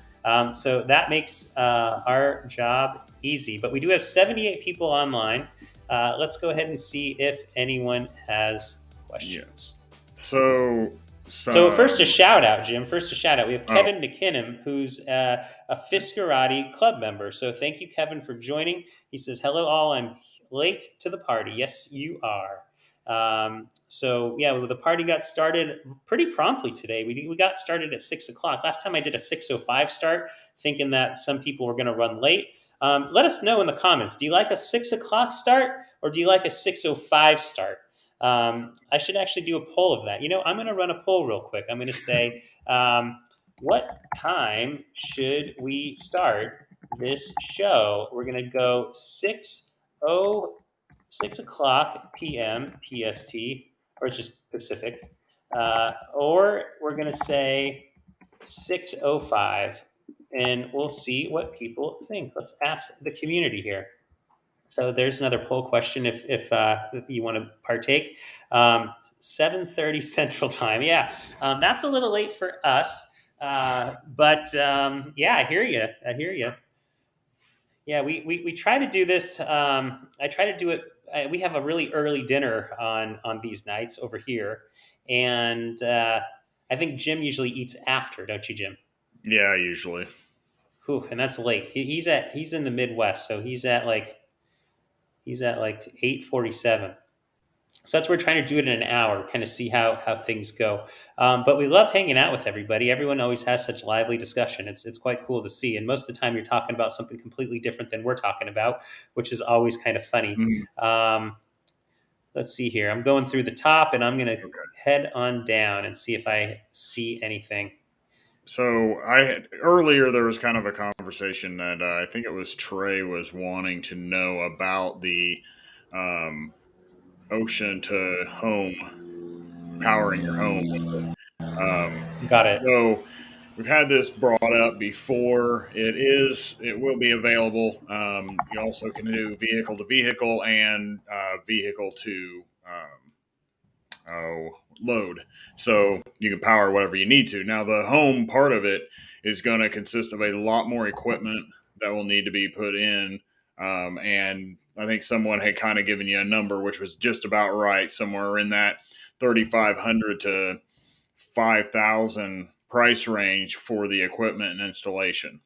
So that makes our job easy. But we do have 78 people online. Let's go ahead and see if anyone has questions. Yeah. So first a shout out, Jim. We have Kevin Mckinnon, who's a Fiskerati club member. So thank you, Kevin, for joining. He says, hello all. I'm late to the party. Yes, you are. The party got started pretty promptly today. We got started at 6 o'clock. Last time I did a 6:05 start, thinking that some people were going to run late. Let us know in the comments. Do you like a 6 o'clock start or do you like a 6:05 start? I should actually do a poll of that. I'm going to run a poll real quick. I'm going to say, what time should we start this show? We're going to go 6 o'clock p.m. PST, or it's just Pacific, or we're going to say 6:05, and we'll see what people think. Let's ask the community here. So there's another poll question if you want to partake. 7:30 Central Time. Yeah, that's a little late for us, but yeah, I hear you. Yeah, we try to do this. I try to do it. We have a really early dinner on these nights over here, and I think Jim usually eats after, don't you, Jim? Yeah, usually. Whew, and that's late. He's in the Midwest, so he's at like 8:47. So that's we're trying to do it in an hour, kind of see how things go. But we love hanging out with everybody. Everyone always has such lively discussion. It's quite cool to see. And most of the time, you're talking about something completely different than we're talking about, which is always kind of funny. Let's see here. I'm going through the top, and I'm going to head on down and see if I see anything. So earlier there was kind of a conversation that I think it was Trey was wanting to know about the Ocean to home, powering your home with it. Got it. So we've had this brought up before. It will be available. You also can do vehicle to vehicle and vehicle to load. So you can power whatever you need to. Now the home part of it is going to consist of a lot more equipment that will need to be put in. And I think someone had kind of given you a number, which was just about right, somewhere in that 3,500 to 5,000 price range for the equipment and installation.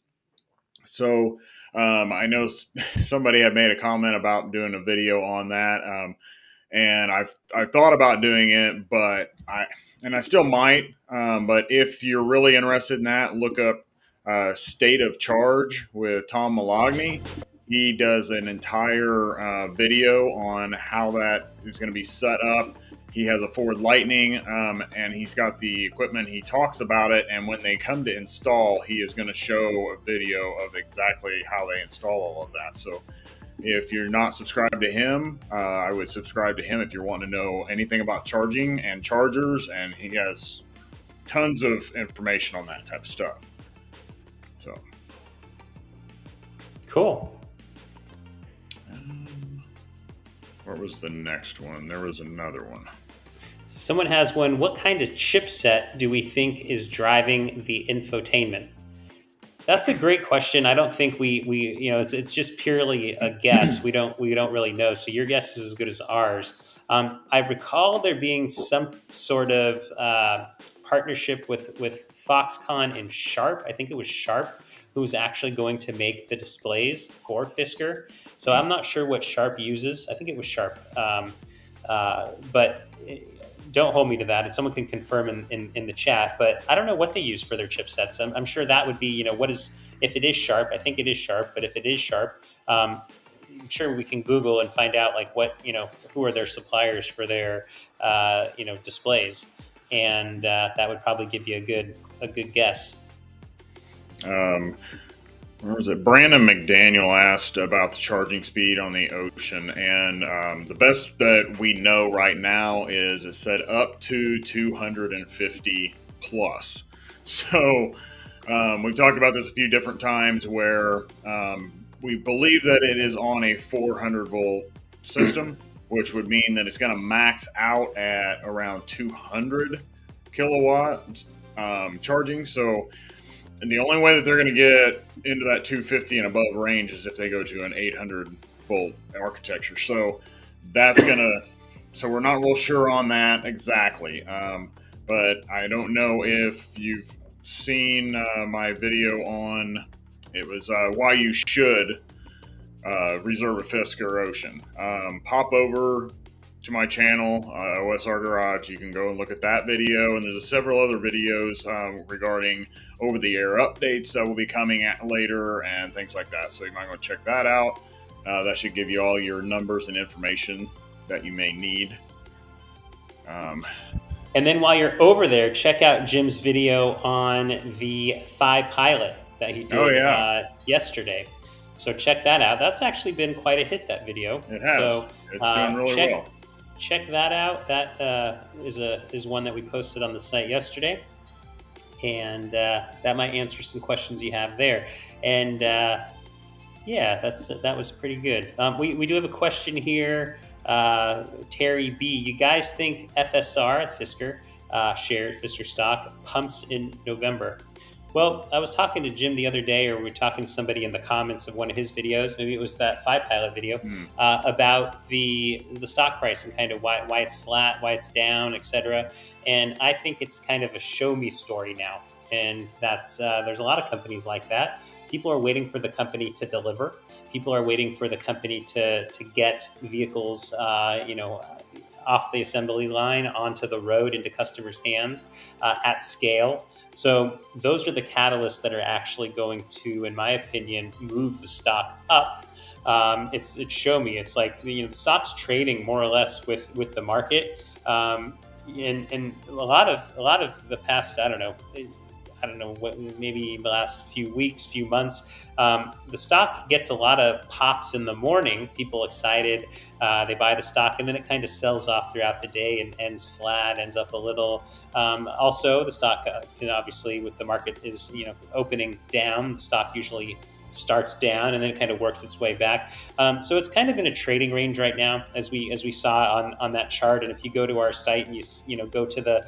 So I know somebody had made a comment about doing a video on that, and I've thought about doing it, but I still might. But if you're really interested in that, look up State of Charge with Tom Malogny. He does an entire video on how that is going to be set up. He has a Ford Lightning, and he's got the equipment. He talks about it, and when they come to install, he is going to show a video of exactly how they install all of that. So if you're not subscribed to him, I would subscribe to him if you're wanting to know anything about charging and chargers, and he has tons of information on that type of stuff. So cool. What was the next one? There was another one. So someone has one. What kind of chipset do we think is driving the infotainment? That's a great question. I don't think we it's just purely a guess. We don't really know. So your guess is as good as ours. I recall there being some sort of partnership with Foxconn and Sharp. I think it was Sharp who was actually going to make the displays for Fisker. So I'm not sure what Sharp uses. I think it was Sharp, but don't hold me to that. And someone can confirm in the chat. But I don't know what they use for their chipsets. I'm sure that would be, if it is Sharp. I think it is Sharp. But if it is Sharp, I'm sure we can Google and find out who are their suppliers for their displays, and that would probably give you a good guess. Where was it? Brandon McDaniel asked about the charging speed on the Ocean, and the best that we know right now is it said up to 250 plus. So we've talked about this a few different times where we believe that it is on a 400 volt system, which would mean that it's going to max out at around 200 kilowatt charging. So and the only way that they're going to get into that 250 and above range is if they go to an 800 volt architecture. So that's going to, so we're not real sure on that exactly. But I don't know if you've seen my video on, it was why you should reserve a Fisker Ocean. Pop over to my channel, OSR Garage. You can go and look at that video, and there's several other videos regarding over-the-air updates that will be coming at later and things like that. So you might want to check that out. That should give you all your numbers and information that you may need. And then while you're over there, check out Jim's video on the Phi Pilot that he did yesterday. So check that out. That's actually been quite a hit, that video. It has. So, it's doing really well. Check that out. That is one that we posted on the site yesterday. And that might answer some questions you have there. And that was pretty good. We do have a question here. Terry B, you guys think FSR, Fisker, shared Fisker stock, pumps in November? Well, I was talking to Jim the other day, or we were talking to somebody in the comments of one of his videos, maybe it was that Phi Pilot video, about the stock price and kind of why it's flat, why it's down, etc. And I think it's kind of a show me story now. And that's there's a lot of companies like that. People are waiting for the company to deliver. People are waiting for the company to get vehicles, off the assembly line onto the road into customers' hands at scale. So those are the catalysts that are actually going to, in my opinion, move the stock up. It's show me. It's like the stock's trading more or less with the market, and a lot of the past I don't know what, maybe the last few weeks, few months, the stock gets a lot of pops in the morning. People excited, they buy the stock, and then it kind of sells off throughout the day and ends flat, ends up a little. Also, the stock, obviously, with the market is opening down, the stock usually starts down and then it kind of works its way back. So it's kind of in a trading range right now, as we saw on that chart. And if you go to our site and you go to the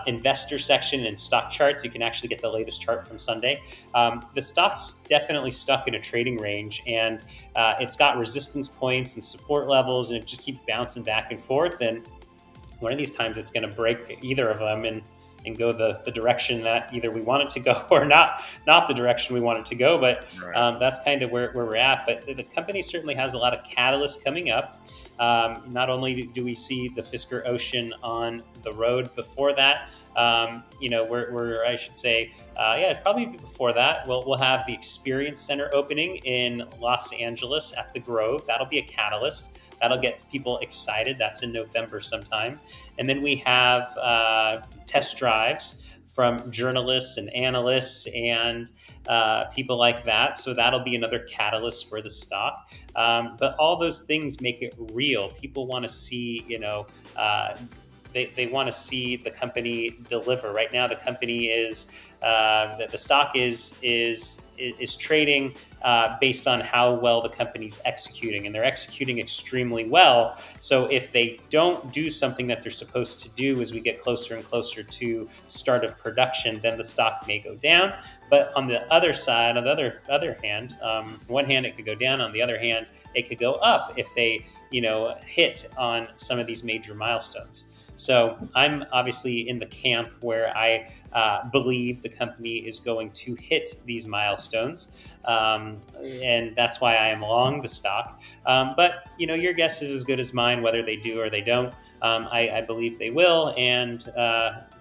investor section and stock charts, you can actually get the latest chart from Sunday. The stock's definitely stuck in a trading range, and it's got resistance points and support levels, and it just keeps bouncing back and forth. And one of these times it's going to break either of them and go the direction that either we want it to go or not the direction we want it to go. But that's kind of where we're at. But the company certainly has a lot of catalysts coming up. Not only do we see the Fisker Ocean on the road before that, we're I should say, it's probably before that. We'll have the Experience Center opening in Los Angeles at the Grove. That'll be a catalyst. That'll get people excited. That's in November sometime. And then we have test drives from journalists and analysts and people like that. So that'll be another catalyst for the stock. But all those things make it real. People want to see, they want to see the company deliver. Right now, the company is the stock is trading based on how well the company's executing, and they're executing extremely well. So if they don't do something that they're supposed to do as we get closer and closer to start of production, then the stock may go down. But on the other side, on the other hand, one hand it could go down, on the other hand it could go up if they hit on some of these major milestones. So I'm obviously in the camp where I believe the company is going to hit these milestones. And that's why I am long the stock. But, your guess is as good as mine, whether they do or they don't. I believe they will. And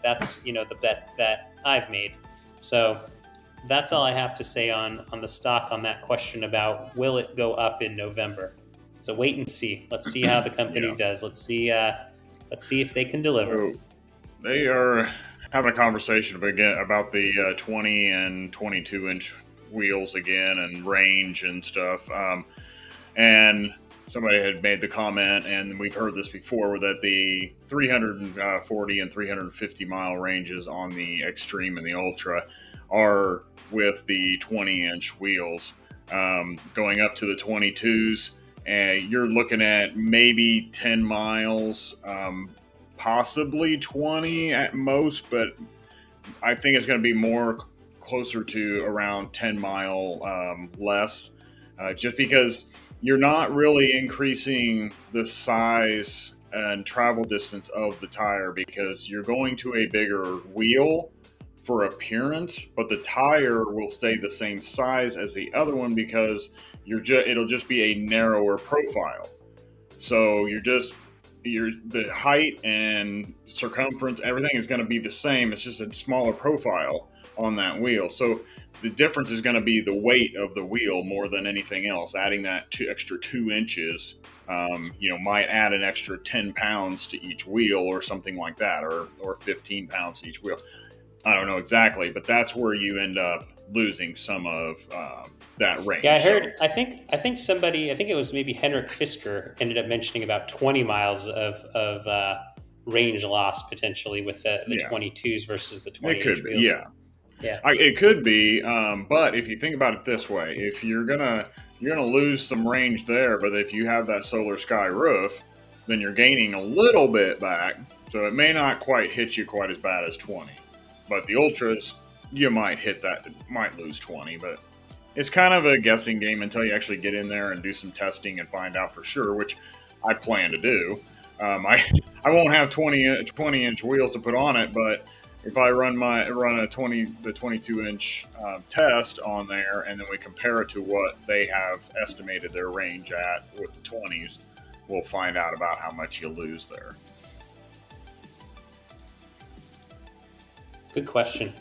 that's, the bet that I've made. So that's all I have to say on the stock on that question about will it go up in November. It's a wait and see. Let's see how the company does. Let's see if they can deliver. So they are having a conversation again about the 20 and 22-inch wheels again and range and stuff. And somebody had made the comment, and we've heard this before, that the 340 and 350 mile ranges on the Extreme and the Ultra are with the 20-inch wheels. Going up to the 22s, and you're looking at maybe 10 miles, possibly 20 at most, but I think it's going to be more closer to around 10 mile less, just because you're not really increasing the size and travel distance of the tire, because you're going to a bigger wheel for appearance, but the tire will stay the same size as the other one because it'll just be a narrower profile. So you're just the height and circumference, everything is going to be the same. It's just a smaller profile on that wheel. So the difference is going to be the weight of the wheel more than anything else. Adding that extra 2 inches, might add an extra 10 pounds to each wheel or something like that, or 15 pounds to each wheel. I don't know exactly, but that's where you end up losing some of that range. Yeah, I heard. So, I think somebody. I think it was maybe Henrik Fisker ended up mentioning about 20 miles of range loss potentially with the 22s versus the 20 inch wheels. It could be. But if you think about it this way, if you're gonna lose some range there, but if you have that Solar Sky roof, then you're gaining a little bit back. So it may not quite hit you quite as bad as 20. But the Ultras, you might lose 20, but it's kind of a guessing game until you actually get in there and do some testing and find out for sure, which I plan to do. I won't have 20 inch wheels to put on it, but if I run the 22 inch test on there, and then we compare it to what they have estimated their range at with the 20s, we'll find out about how much you lose there. Good question.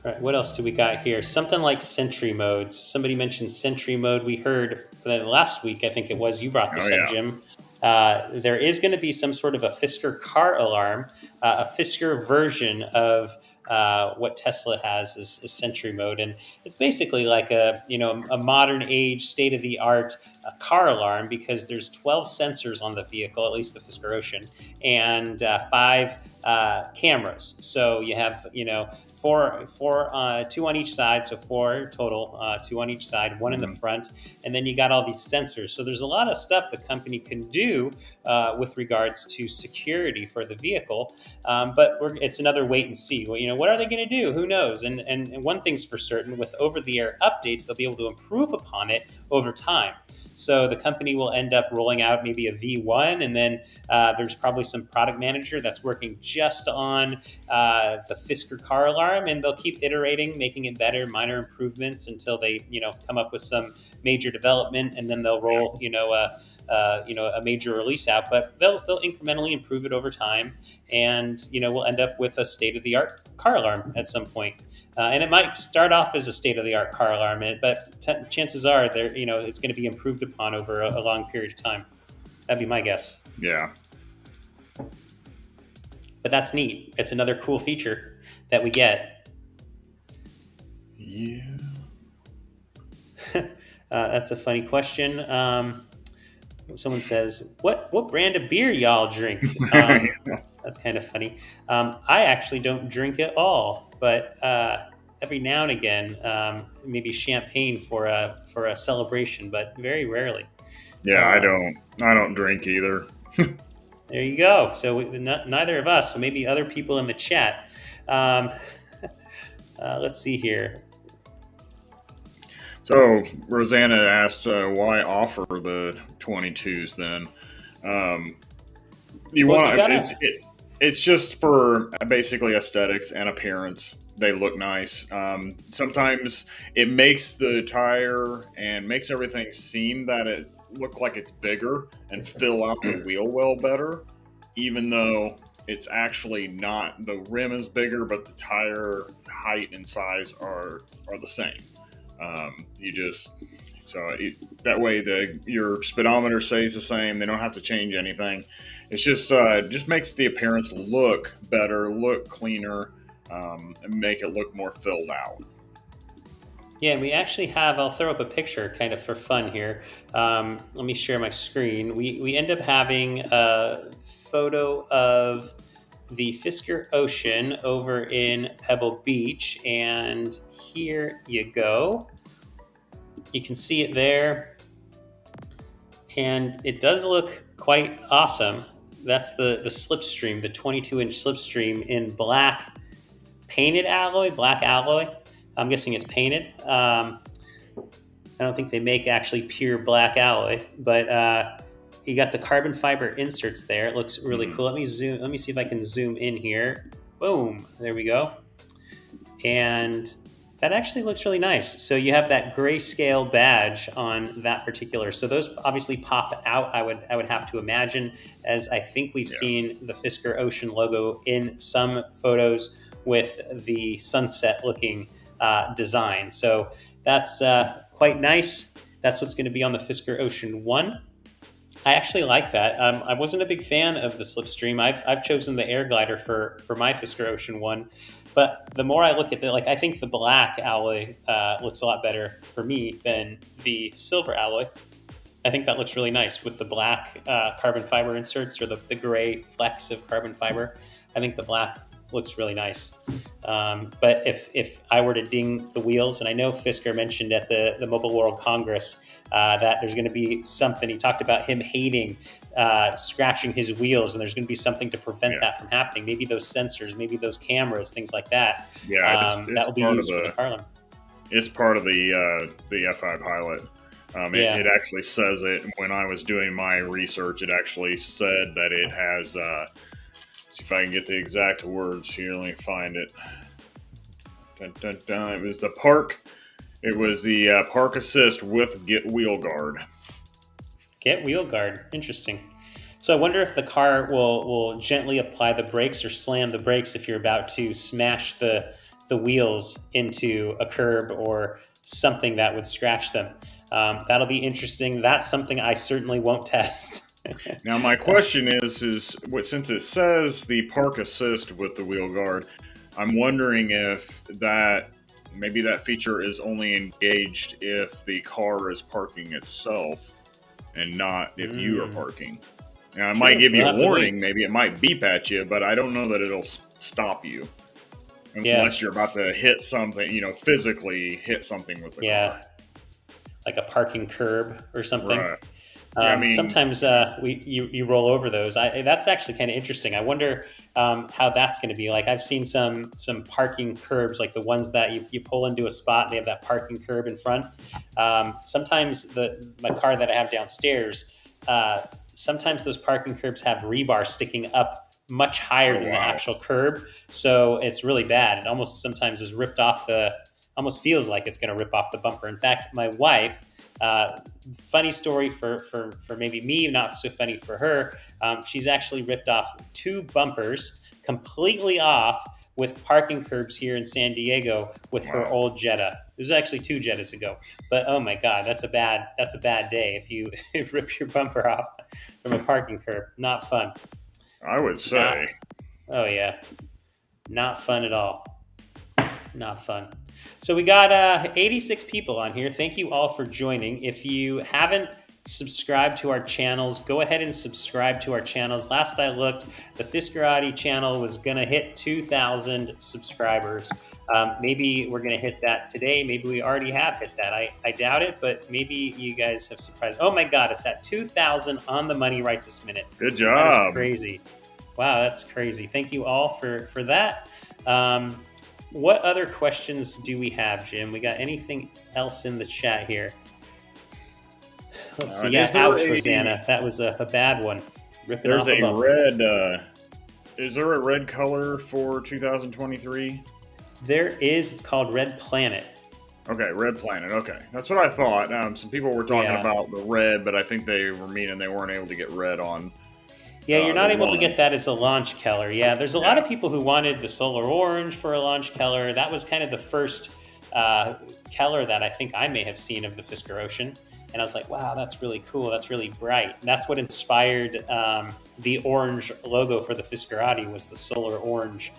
All right, what else do we got here? Something like Sentry Mode. Somebody mentioned Sentry Mode. We heard that last week, I think it was, you brought this up, Jim. There is going to be some sort of a Fisker car alarm, a Fisker version of what Tesla has is Sentry Mode, and it's basically like a modern age, state of the art car alarm, because there's 12 sensors on the vehicle, at least the Fisker Ocean, and 5 cameras. So you have four, 2 on each side, so 4 total, 2 on each side, 1 in the front, and then you got all these sensors. So there's a lot of stuff the company can do with regards to security for the vehicle, but it's another wait and see. Well, what are they going to do? Who knows? And one thing's for certain: with over-the-air updates, they'll be able to improve upon it over time. So the company will end up rolling out maybe a V1, and then there's probably some product manager that's working just on the Fisker car alarm, and they'll keep iterating, making it better, minor improvements until they, come up with some major development, and then they'll roll, a major release out. But they'll incrementally improve it over time, and we'll end up with a state-of-the-art car alarm at some point. And it might start off as a state-of-the-art car alarm, but chances are it's going to be improved upon over a long period of time. That'd be my guess. Yeah. But that's neat. It's another cool feature that we get. Yeah. That's a funny question. Someone says, "What brand of beer y'all drink?" That's kind of funny. I actually don't drink at all, but every now and again, maybe champagne for a celebration, but very rarely. Yeah, I don't drink either. There you go. So neither of us. So maybe other people in the chat. Let's see here. So Rosanna asked, why offer the 22s then? It's just for basically aesthetics and appearance. They look nice. Sometimes it makes the tire and makes everything seem that it look like it's bigger and fill out the wheel well better, even though it's actually not. The rim is bigger, but the tire height and size are the same. That way your speedometer stays the same. They don't have to change anything. It's just makes the appearance look better, look cleaner, and make it look more filled out. Yeah, and we actually have, I'll throw up a picture kind of for fun here. Let me share my screen. We end up having a photo of the Fisker Ocean over in Pebble Beach, and here you go. You can see it there, and it does look quite awesome. That's the slipstream, the 22-inch slipstream in black alloy. I'm guessing it's painted. I don't think they make actually pure black alloy, but you got the carbon fiber inserts there. It looks really cool. Let me see if I can zoom in here. Boom, there we go. And That actually looks really nice. So you have that grayscale badge on that particular. So those obviously pop out. I would have to imagine, as I think we've Yeah. seen the Fisker Ocean logo in some photos with the sunset looking design. So that's quite nice. That's what's going to be on the Fisker Ocean 1. I actually like that. I wasn't a big fan of the Slipstream. I've chosen the Air Glider for my Fisker Ocean 1. But the more I look at it, like I think the black alloy looks a lot better for me than the silver alloy. I think that looks really nice with the black carbon fiber inserts or the gray flecks of carbon fiber. I think the black looks really nice. But if I were to ding the wheels, and I know Fisker mentioned at the Mobile World Congress that there's going to be something. He talked about him hating scratching his wheels, and there's going to be something to prevent that from happening. Maybe those sensors, maybe those cameras, things like that. Yeah, that will be used for the car. It's part of the F5 Pilot. It actually says it when I was doing my research. It actually said that it has. See if I can get the exact words here. Let me find it. Dun, dun, dun. It was the park. It was the park assist with Get Wheel Guard. Get Wheel Guard. Interesting. So I wonder if the car will gently apply the brakes or slam the brakes if you're about to smash the wheels into a curb or something that would scratch them. That'll be interesting. That's something I certainly won't test. Now, my question is since it says the park assist with the wheel guard, I'm wondering if maybe that feature is only engaged if the car is parking itself and not if you are parking. Now, it might give you a warning. Maybe it might beep at you, but I don't know that it'll stop you unless you're about to hit something, physically hit something with the car. Like a parking curb or something. Right. Sometimes you roll over those. That's actually kind of interesting. I wonder how that's going to be. Like I've seen some parking curbs, like the ones that you pull into a spot and they have that parking curb in front. Sometimes my car that I have downstairs, sometimes those parking curbs have rebar sticking up much higher than the actual curb. So it's really bad. It almost sometimes is ripped off almost feels like it's going to rip off the bumper. In fact, my wife, funny story for maybe me, not so funny for her. She's actually ripped off 2 bumpers completely off with parking curbs here in San Diego with her old Jetta. It was actually 2 Jettas ago, but oh my God, that's a bad day if you rip your bumper off from a parking curb. Not fun. I would say. Oh yeah, not fun at all. Not fun. So we got 86 people on here. Thank you all for joining. If you haven't subscribed to our channels, go ahead and subscribe to our channels. Last I looked, the Fiskerati channel was going to hit 2,000 subscribers. Maybe we're going to hit that today. Maybe we already have hit that. I doubt it, but maybe you guys have surprised. Oh my God, it's at 2,000 on the money right this minute. Good job. That is crazy. Wow, that's crazy. Thank you all for that. What other questions do we have, Jim? We got anything else in the chat here? Let's see. Yeah, ouch, Rosanna. That was a bad one. Ripping off a bumper. Red. Is there a red color for 2023? There is. It's called Red Planet. Okay, Red Planet. Okay, that's what I thought. Some people were talking about the red, but I think they were meaning they weren't able to get red on. Yeah, you're not able to get that as a launch color. Yeah, there's a lot of people who wanted the solar orange for a launch color. That was kind of the first color that I think I may have seen of the Fisker Ocean. And I was like, wow, that's really cool. That's really bright. And that's what inspired the orange logo for the Fiskerati was the solar orange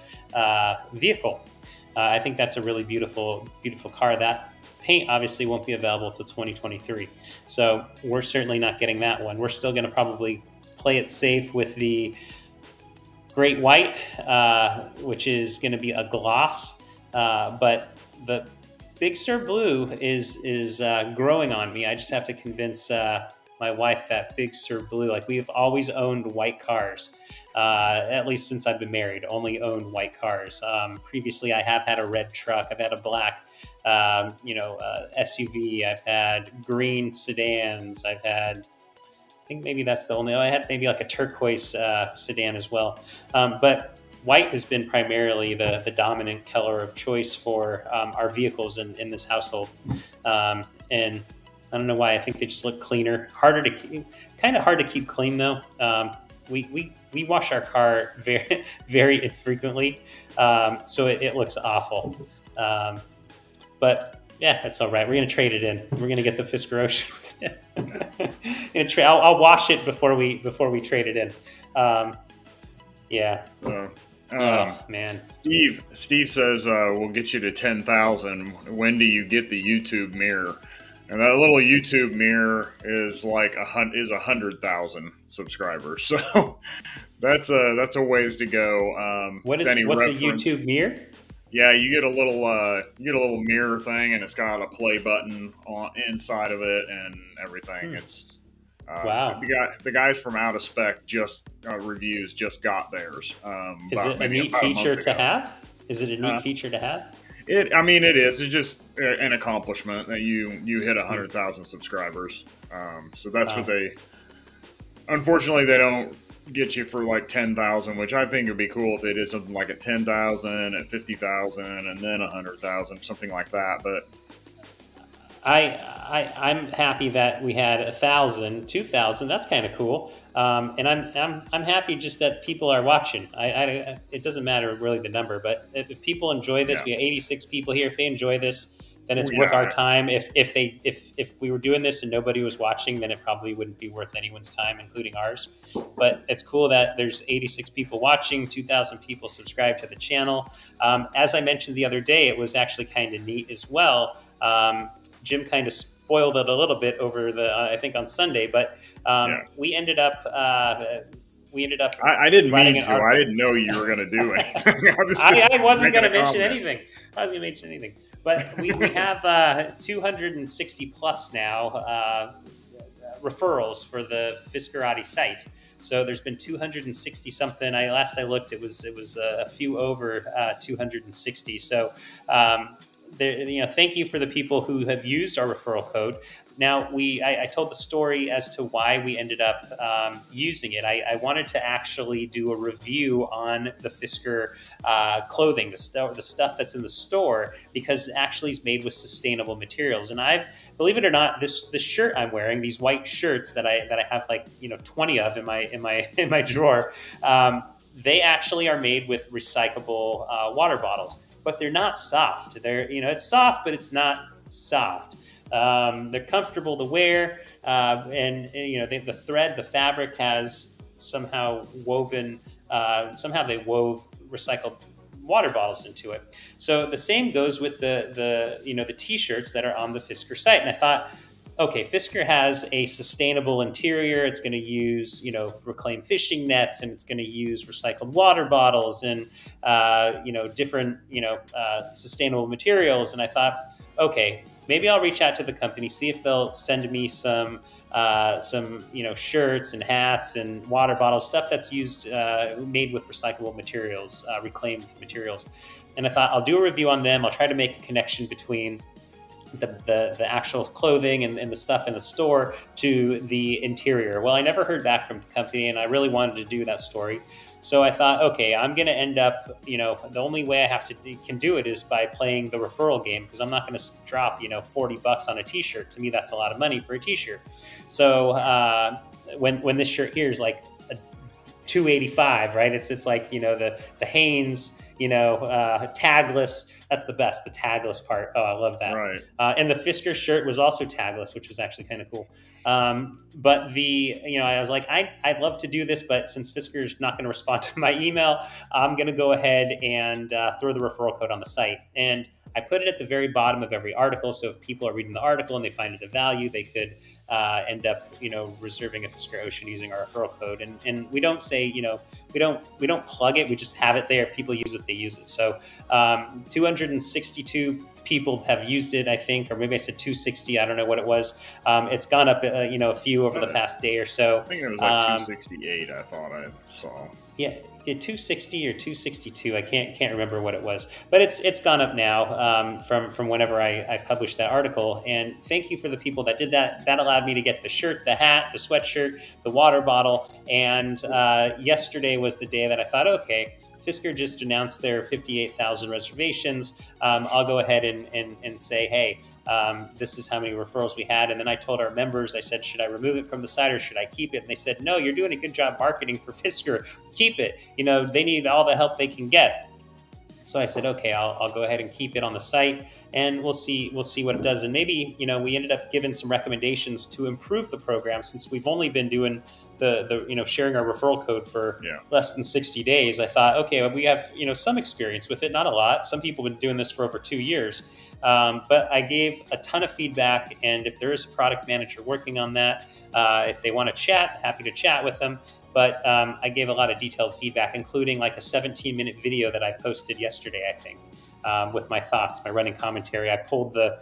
vehicle. I think that's a really beautiful, beautiful car. That paint obviously won't be available until 2023. So we're certainly not getting that one. We're still going to probably play it safe with the Great White, which is going to be a gloss. But the Big Sur Blue is growing on me. I just have to convince my wife that Big Sur Blue, like we've always owned white cars, at least since I've been married, only owned white cars. Previously, I have had a red truck. I've had a black, SUV. I've had green sedans. I've had, I think maybe that's the only, I had maybe like a turquoise sedan as well. But white has been primarily the dominant color of choice for our vehicles in this household, and I don't know why. I think they just look cleaner, kind of hard to keep clean though. We wash our car very very infrequently, so it looks awful. But yeah, that's all right. We're gonna trade it in. We're gonna get the Fisker Ocean. I'll wash it before we trade it in. Yeah. Oh man. Steve says we'll get you to 10,000. When do you get the YouTube mirror? And that little YouTube mirror is like 100,000 subscribers. So that's a ways to go. What's a YouTube mirror? Yeah, you get a little mirror thing, and it's got a play button on inside of it and everything. It's wow. The guys from Out of Spec reviews just got theirs. Is it a neat feature to have? Is it a neat feature to have? It is. It's just an accomplishment that you hit 100,000 subscribers. So that's what they. Unfortunately, they don't get you for like 10,000, which I think would be cool if they did something like at 10,000, at 50,000, and then 100,000, something like that. But I'm happy that we had 1,000, 2,000. That's kind of cool. And I'm happy just that people are watching. It doesn't matter really the number, but if people enjoy this, we have 86 people here. If they enjoy this, then it's worth our time. If we were doing this and nobody was watching, then it probably wouldn't be worth anyone's time, including ours. But it's cool that there's 86 people watching, 2,000 people subscribed to the channel. As I mentioned the other day, it was actually kind of neat as well. Jim kind of spoiled it a little bit over I think on Sunday, but we ended up. I didn't mean to. I didn't know you were going to do it. I wasn't going to mention anything. But we have 260 plus now referrals for the Fiskerati site. So there's been 260 something. Last I looked, it was a few over 260. So thank you for the people who have used our referral code. Now, I told the story as to why we ended up using it. I wanted to actually do a review on the Fisker clothing, the stuff that's in the store, because it actually is made with sustainable materials. And believe it or not, this shirt I'm wearing, these white shirts that I have like 20 of in my drawer, they actually are made with recyclable water bottles, but they're not soft. It's soft, but it's not soft. They're comfortable to wear, and the thread, the fabric has somehow they wove recycled water bottles into it. So the same goes with the t-shirts that are on the Fisker site. And I thought, okay, Fisker has a sustainable interior. It's going to use reclaimed fishing nets, and it's going to use recycled water bottles and different sustainable materials. And I thought, okay, maybe I'll reach out to the company, see if they'll send me some shirts and hats and water bottles, stuff that's made with recyclable materials, reclaimed materials. And I thought I'll do a review on them. I'll try to make a connection between the actual clothing and the stuff in the store to the interior. Well, I never heard back from the company, and I really wanted to do that story. So I thought, okay, I'm going to end up, the only way I can do it is by playing the referral game, because I'm not going to drop, $40 on a t-shirt. To me, that's a lot of money for a t-shirt. So when this shirt here is like a $285, right? It's like, the Hanes, tagless. That's the best, the tagless part. Oh, I love that. Right. And the Fisker shirt was also tagless, which was actually kind of cool. But I was like, I'd love to do this, but since Fisker's not going to respond to my email, I'm going to go ahead and throw the referral code on the site. And I put it at the very bottom of every article. So if people are reading the article and they find it of value, they could end up, reserving a Fisker Ocean using our referral code. And we don't say, we don't plug it. We just have it there. If people use it, they use it. So 262 people have used it, I think, or maybe I said 260. I don't know what it was. It's gone up, a few over the past day or so. I think it was like 268. I thought I saw. Yeah, 260 or 262. I can't remember what it was, but it's gone up now from whenever I published that article. And thank you for the people that did that. That allowed me to get the shirt, the hat, the sweatshirt, the water bottle. And yesterday was the day that I thought, okay, Fisker just announced their 58,000 reservations. I'll go ahead and say, hey, this is how many referrals we had. And then I told our members, I said, should I remove it from the site or should I keep it? And they said, no, you're doing a good job marketing for Fisker. Keep it. They need all the help they can get. So I said, okay, I'll go ahead and keep it on the site, and we'll see what it does. And maybe, we ended up giving some recommendations to improve the program, since we've only been doing the sharing our referral code for less than 60 days. I thought, okay, well, we have, some experience with it, not a lot. Some people have been doing this for over 2 years. But I gave a ton of feedback, and if there is a product manager working on that, if they want to chat, happy to chat with them. But I gave a lot of detailed feedback, including like a 17-minute video that I posted yesterday, I think, with my thoughts, my running commentary. I pulled the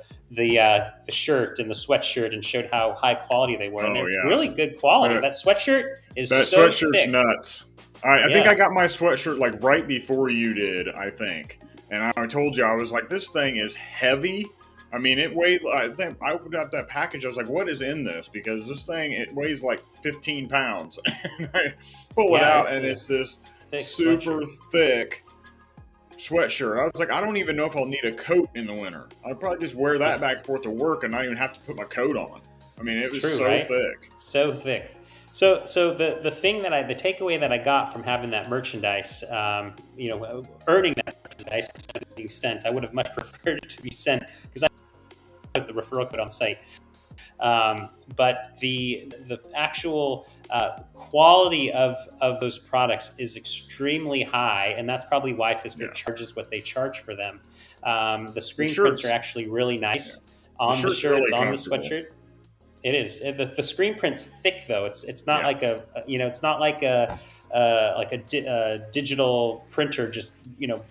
shirt and the sweatshirt and showed how high quality they were. And they're really good quality. That sweatshirt is so thick. That sweatshirt's nuts. I think I got my sweatshirt like right before you did, I think. And I told you, I was like, this thing is heavy. I mean, it weighed, I think I opened up that package. I was like, what is in this? Because this thing, it weighs like 15 pounds. And I pull it out, and it's this super thick sweatshirt. I was like, I don't even know if I'll need a coat in the winter. I'll probably just wear that back and forth to work and not even have to put my coat on. I mean, it was thick. So thick. So the thing the takeaway that I got from having that merchandise, earning that merchandise instead of being sent, I would have much preferred it to be sent, because I put the referral code on site. But the actual quality of those products is extremely high, and that's probably why Fisker charges what they charge for them. The screen prints are actually really nice on the shirts, on the sweatshirt. It is. The screen print's thick, though. It's not like it's not like a digital printer just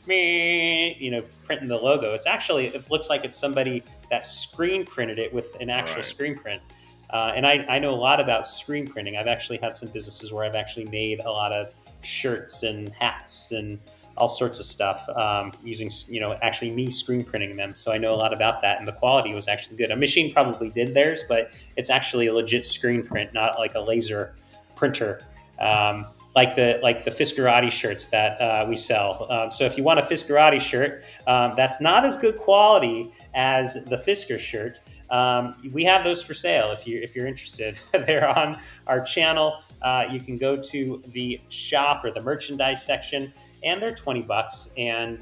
printing the logo. It's actually, it looks like it's somebody that screen printed it with an actual screen print. And I know a lot about screen printing. I've actually had some businesses where I've actually made a lot of shirts and hats and all sorts of stuff using, actually me screen printing them. So I know a lot about that, and the quality was actually good. A machine probably did theirs, but it's actually a legit screen print, not like a laser printer. Like the Fiskerati shirts that we sell. So if you want a Fiskerati shirt, that's not as good quality as the Fisker shirt. We have those for sale if you're interested. They're on our channel. You can go to the shop or the merchandise section, and they're $20. And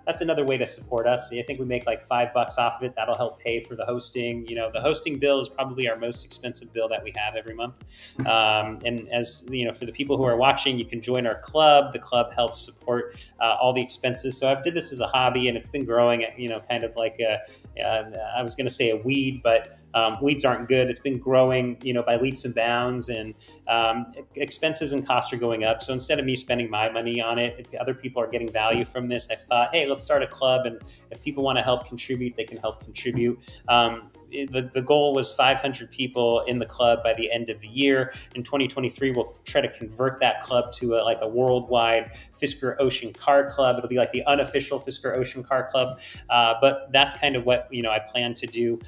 that's another way to support us. I think we make like $5 off of it. That'll help pay for the hosting. The hosting bill is probably our most expensive bill that we have every month. And as for the people who are watching, you can join our club. The club helps support all the expenses. So I've did this as a hobby, and it's been growing, kind of like I was going to say a weed, but weeds aren't good. It's been growing, by leaps and bounds, and expenses and costs are going up. So instead of me spending my money on it, if other people are getting value from this, I thought, hey, let's start a club, and if people want to help contribute, they can help contribute. The goal was 500 people in the club by the end of the year. In 2023, we'll try to convert that club to a worldwide Fisker Ocean car club. It'll be like the unofficial Fisker Ocean car club. But that's kind of what I plan to do.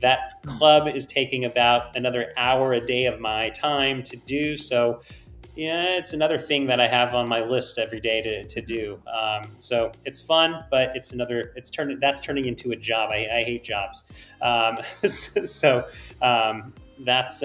That club is taking about another hour a day of my time to do. So it's another thing that I have on my list every day to do. So it's fun, but that's turning into a job. I hate jobs. So that's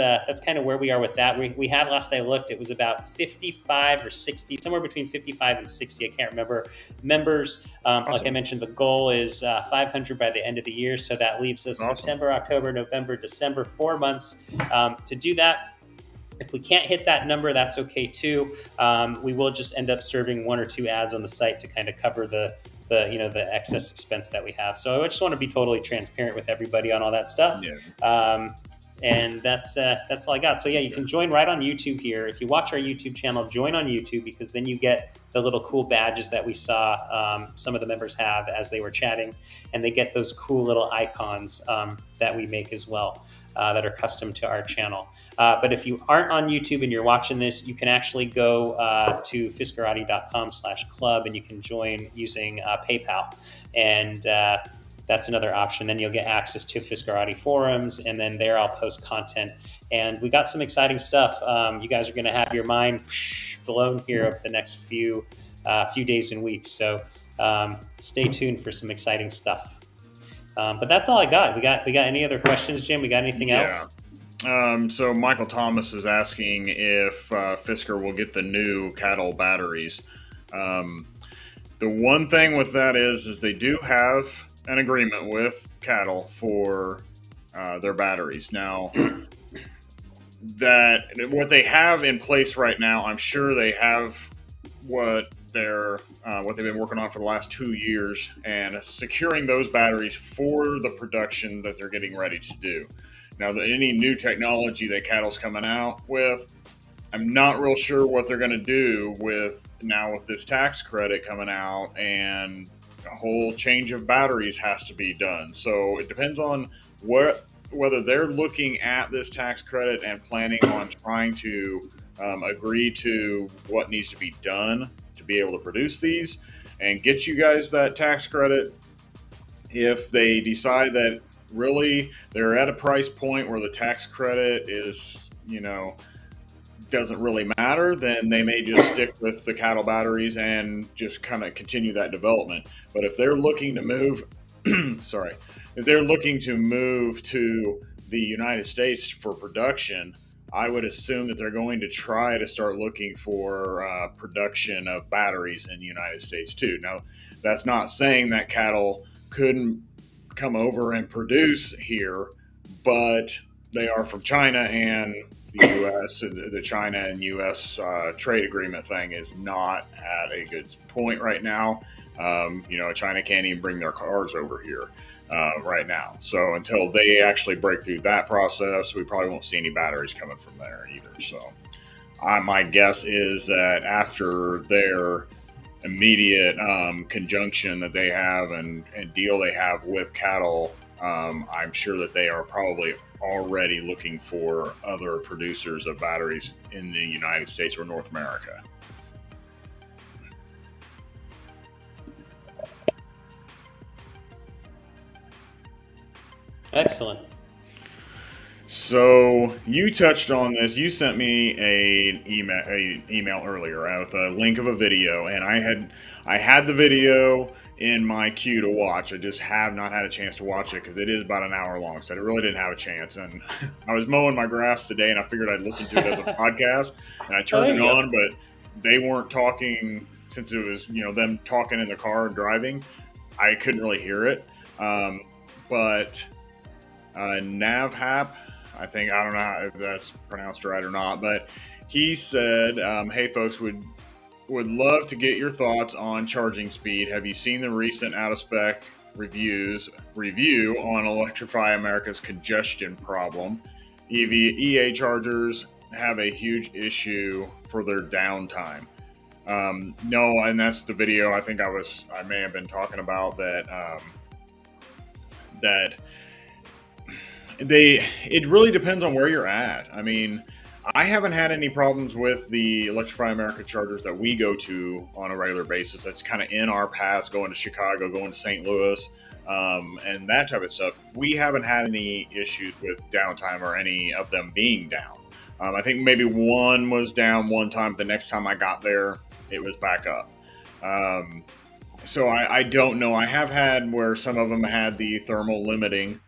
kind of where we are with that. We had, last I looked, it was about 55 or 60, somewhere between 55 and 60. I can't remember members. Awesome. Like I mentioned, the goal is 500 by the end of the year. So that leaves us September, October, November, December, 4 months to do that. If we can't hit that number, that's okay too. We will just end up serving 1 or 2 ads on the site to kind of cover the excess expense that we have. So I just want to be totally transparent with everybody on all that stuff. Yeah. And that's all I got. So yeah, you can join right on YouTube here. If you watch our YouTube channel, join on YouTube, because then you get the little cool badges that we saw some of the members have as they were chatting, and they get those cool little icons that we make as well. That are custom to our channel. But if you aren't on YouTube and you're watching this, you can actually go to fiskerati.com/club, and you can join using PayPal. And that's another option. Then you'll get access to Fiskerati forums, and then there I'll post content. And we got some exciting stuff. You guys are going to have your mind blown here over the next few a few days and weeks. So stay tuned for some exciting stuff. But that's all I got. We got any other questions, Jim? We got anything else? So Michael Thomas is asking if Fisker will get the new cattle batteries. The one thing with that is they do have an agreement with cattle for their batteries. Now, that what they have in place right now, I'm sure they have what they've been working on for the last 2 years, and securing those batteries for the production that they're getting ready to do. Now, any new technology that cattle's coming out with, I'm not real sure what they're going to do with this tax credit coming out, and a whole change of batteries has to be done. So it depends on whether they're looking at this tax credit and planning on trying to agree to what needs to be done to be able to produce these and get you guys that tax credit. If they decide that really they're at a price point where the tax credit is, doesn't really matter, then they may just stick with the cattle batteries and just kind of continue that development. But if they're looking to move, if they're looking to move to the United States for production, I would assume that they're going to try to start looking for production of batteries in the United States too. Now, that's not saying that cattle couldn't come over and produce here, but they are from China, and the U.S. the China and U.S. Trade agreement thing is not at a good point right now. China can't even bring their cars over here right now. So until they actually break through that process, we probably won't see any batteries coming from there either. So my guess is that after their immediate conjunction that they have and deal they have with cattle, I'm sure that they are probably already looking for other producers of batteries in the United States or North America. Excellent. So you touched on this. You sent me an email earlier with a link of a video, and I had the video in my queue to watch. I just have not had a chance to watch it because it is about an hour long, so I really didn't have a chance. And I was mowing my grass today, and I figured I'd listen to it as a podcast, and I turned it on, but they weren't talking since it was them talking in the car and driving. I couldn't really hear it, but Navhap, I don't know if that's pronounced right or not, but he said, hey folks, would love to get your thoughts on charging speed. Have you seen the recent out-of-spec review on Electrify America's congestion problem? EA chargers have a huge issue for their downtime. No, and that's the video I think I may have been talking about that it really depends on where you're at. I mean, I haven't had any problems with the Electrify America chargers that we go to on a regular basis. That's kind of in our paths, going to Chicago, going to St. Louis, and that type of stuff. We haven't had any issues with downtime or any of them being down. I think maybe one was down one time, but the next time I got there, it was back up. So I don't know. I have had where some of them had the thermal limiting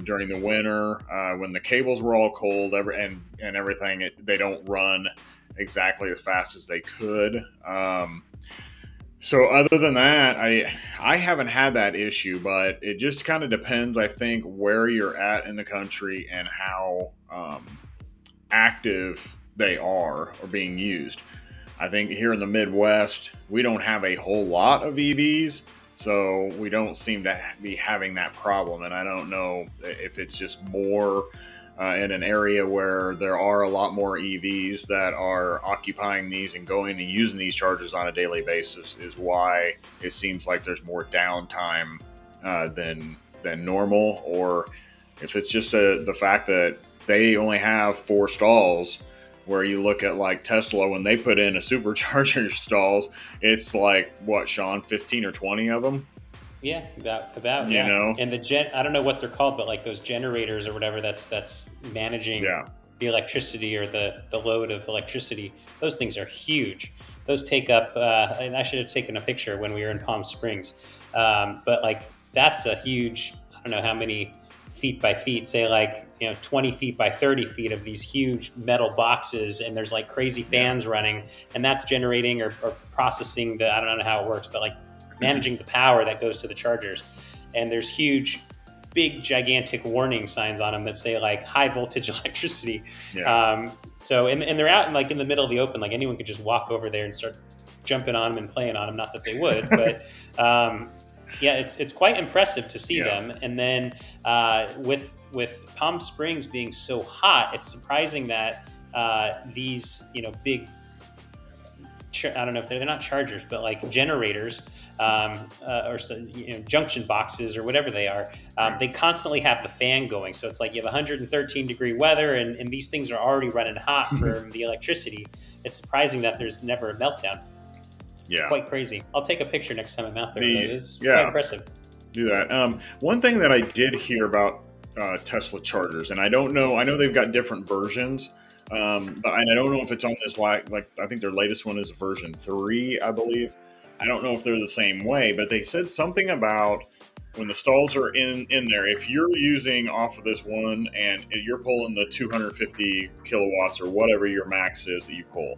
during the winter when the cables were all cold and everything. They don't run exactly as fast as they could. So other than that, I haven't had that issue, but it just kind of depends, I think, where you're at in the country and how active they are or being used. I think here in the Midwest, we don't have a whole lot of EVs, so we don't seem to be having that problem. And I don't know if it's just more in an area where there are a lot more EVs that are occupying these and going and using these chargers on a daily basis is why it seems like there's more downtime than normal, or if it's just the fact that they only have 4 stalls, where you look at like Tesla, when they put in a supercharger stalls, it's like, what, Sean, 15 or 20 of them? Yeah, about you know. And I don't know what they're called, but like those generators or whatever that's managing the electricity or the load of electricity those things are huge. Those take up, and I should have taken a picture when we were in Palm Springs. But like, that's a huge, I don't know how many feet by feet, say like, 20 feet by 30 feet of these huge metal boxes. And there's like crazy fans running, and that's generating or processing I don't know how it works, but like managing the power that goes to the chargers. And there's huge, big, gigantic warning signs on them that say like high voltage electricity. Yeah. So, and they're out in the middle of the open, like anyone could just walk over there and start jumping on them and playing on them. Not that they would, but yeah, it's quite impressive to see them. And then with Palm Springs being so hot, it's surprising that these big, I don't know if they're not chargers, but like generators or junction boxes or whatever they are, they constantly have the fan going. So it's like you have 113 degree weather, and these things are already running hot for the electricity. It's surprising that there's never a meltdown. It's quite crazy. I'll take a picture next time I'm out there. It's quite impressive. Do that. One thing that I did hear about Tesla chargers, and I don't know, I know they've got different versions, but I don't know if it's on this like I think their latest one is version 3, I believe. I don't know if they're the same way, but they said something about when the stalls are in there, if you're using off of this one and you're pulling the 250 kilowatts or whatever your max is that you pull,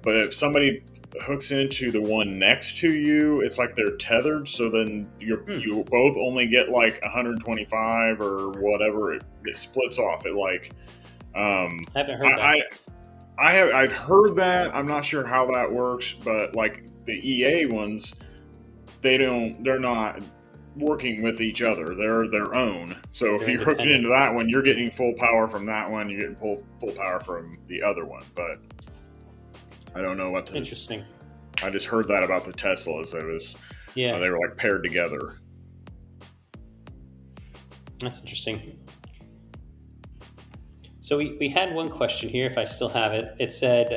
but if somebody hooks into the one next to you, it's like they're tethered, so then you both only get like 125 or whatever. It splits off. It like I haven't heard that. I've heard that. I'm not sure how that works, but like the EA ones, they're not working with each other. They're their own. So if you're hooking into that one, you're getting full power from that one. You're getting full power from the other one. But I don't know what interesting. I just heard that about the Teslas. It was they were like paired together. That's interesting. So we had one question here, if I still have it. It said,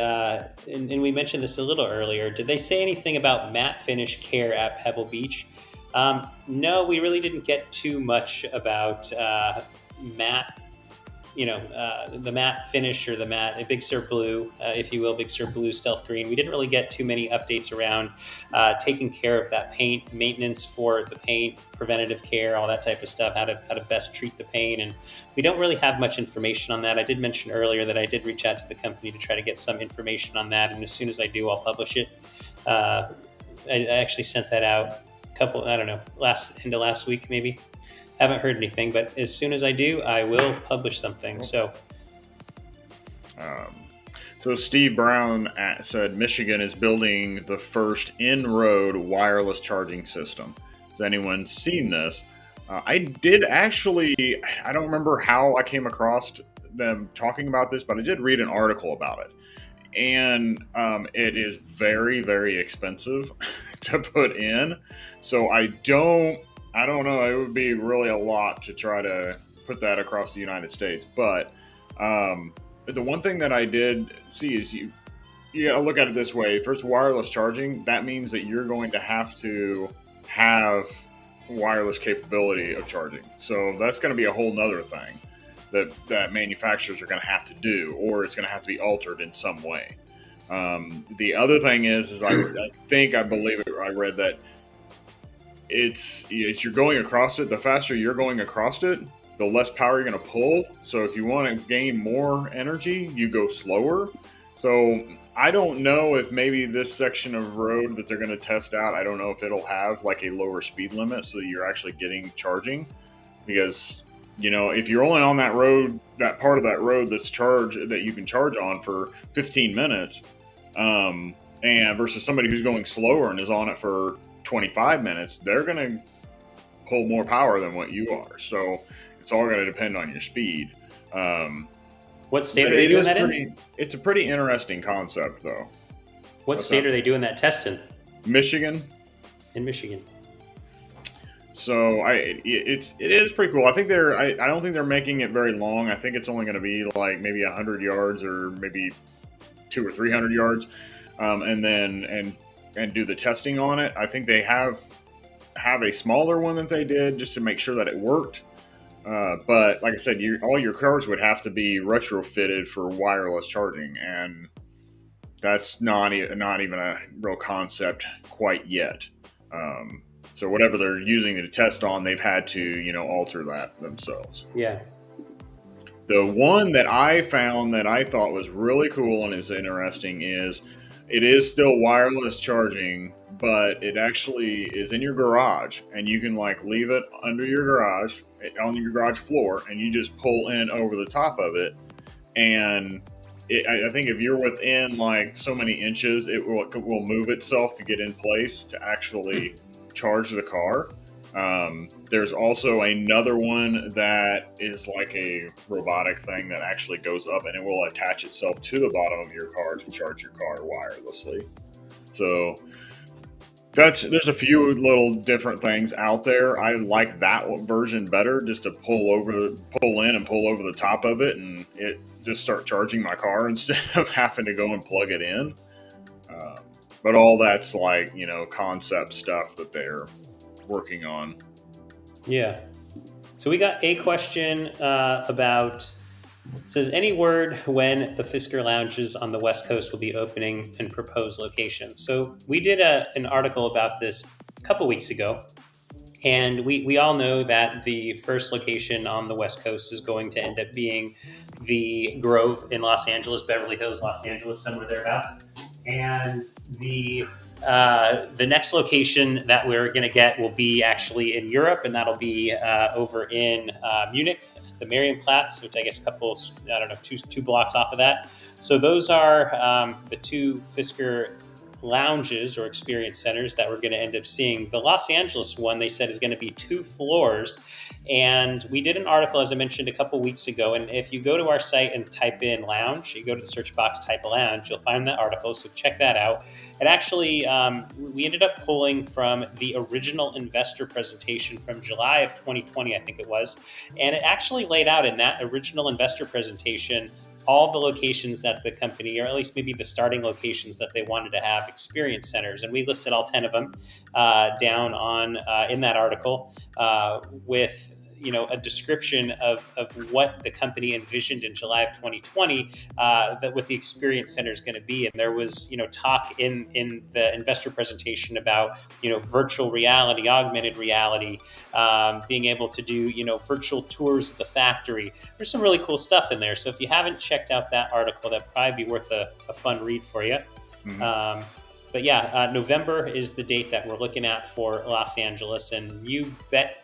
and we mentioned this a little earlier, did they say anything about matte finish care at Pebble Beach? No, we really didn't get too much about matte, the matte finish or the matte Big Sur Blue, if you will, Big Sur Blue Stealth Green. We didn't really get too many updates around taking care of that paint, maintenance for the paint, preventative care, all that type of stuff, how to best treat the paint. And we don't really have much information on that. I did mention earlier that I did reach out to the company to try to get some information on that. And as soon as I do, I'll publish it. I actually sent that out end of last week, maybe. Haven't heard anything, but as soon as I do, I will publish something. So Steve Brown said Michigan is building the first in-road wireless charging system. Has anyone seen this? I did actually. I don't remember how I came across them talking about this, but I did read an article about it. And it is very, very expensive to put in. So I don't know. It would be really a lot to try to put that across the United States. But the one thing that I did see is you got to look at it this way. First, wireless charging, that means that you're going to have wireless capability of charging. So that's going to be a whole nother thing that manufacturers are going to have to do, or it's going to have to be altered in some way. The other thing is I believe I read that it's you're going across it. The faster you're going across it, the less power you're going to pull. So if you want to gain more energy, you go slower. So I don't know if maybe this section of road that they're going to test out, I don't know if it'll have like a lower speed limit so that you're actually getting charging. Because, if you're only on that road, that part of that road that you can charge on for 15 minutes, and versus somebody who's going slower and is on it for 25 minutes, they're going to pull more power than what you are. So it's all going to depend on your speed. What state are they doing that in? It's a pretty interesting concept, though. What state are they doing that test in? Michigan. In Michigan. So it is pretty cool. I think I don't think they're making it very long. I think it's only going to be like maybe 100 yards or maybe 200 or 300 yards, and do the testing on it. I think they have a smaller one that they did just to make sure that it worked. But like I said, all your cars would have to be retrofitted for wireless charging, and That's not even a real concept quite yet. So whatever they're using to test on, they've had to alter that themselves. Yeah. The one that I found that I thought was really cool and is interesting is it is still wireless charging, but it actually is in your garage, and you can like leave it under your garage on your garage floor, and you just pull in over the top of it, and I think if you're within like so many inches, it will move itself to get in place to actually charge the car. There's also another one that is like a robotic thing that actually goes up and it will attach itself to the bottom of your car to charge your car wirelessly. So there's a few little different things out there. I like that version better, just to pull in and pull over the top of it, and it just start charging my car instead of having to go and plug it in. But all that's like concept stuff that they're working on. Yeah. So we got a question about, it says, any word when the Fisker lounges on the West Coast will be opening and proposed locations? So we did an article about this a couple weeks ago, and we all know that the first location on the West Coast is going to end up being the Grove in Los Angeles, Beverly Hills, Los Angeles, somewhere thereabouts. And the next location that we're going to get will be actually in Europe, and that'll be over in Munich, the Marienplatz, which I guess two blocks off of that. So those are the two Fisker lounges or experience centers that we're going to end up seeing. The Los Angeles one, they said, is going to be 2 floors. And we did an article, as I mentioned, a couple weeks ago. And if you go to our site and type in lounge, you go to the search box, type lounge, you'll find that article. So check that out. It actually, we ended up pulling from the original investor presentation from July of 2020, I think it was. And it actually laid out in that original investor presentation all the locations that the company, or at least maybe the starting locations that they wanted to have experience centers. And we listed all 10 of them down on in that article with a description of what the company envisioned in July of 2020 that what the experience center is going to be. And there was talk in the investor presentation about virtual reality, augmented reality, being able to do virtual tours of the factory. There's some really cool stuff in there. So if you haven't checked out that article, that'd probably be worth a fun read for you. Mm-hmm. But yeah, November is the date that we're looking at for Los Angeles, and you bet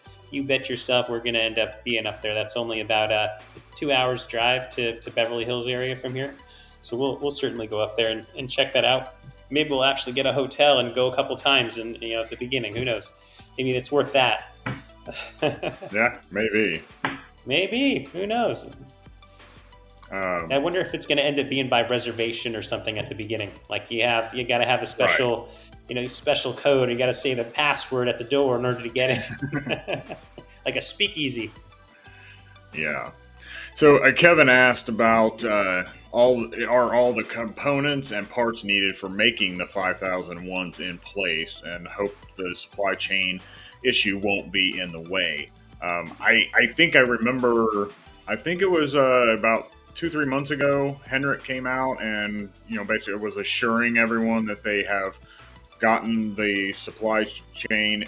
yourself we're going to end up being up there. That's only about a 2 hours drive to Beverly Hills area from here. So we'll certainly go up there and check that out. Maybe we'll actually get a hotel and go a couple times and at the beginning. Who knows? Maybe it's worth that. Yeah, maybe. Maybe. Who knows? I wonder if it's going to end up being by reservation or something at the beginning. Like you got to have a special, special code. You got to say the password at the door in order to get it. Like a speakeasy. Yeah. So Kevin asked about all the components and parts needed for making the 5001s in place, and hope the supply chain issue won't be in the way. I think I remember. I think it was about 2-3 months ago, Henrik came out and basically was assuring everyone that they have gotten the supply chain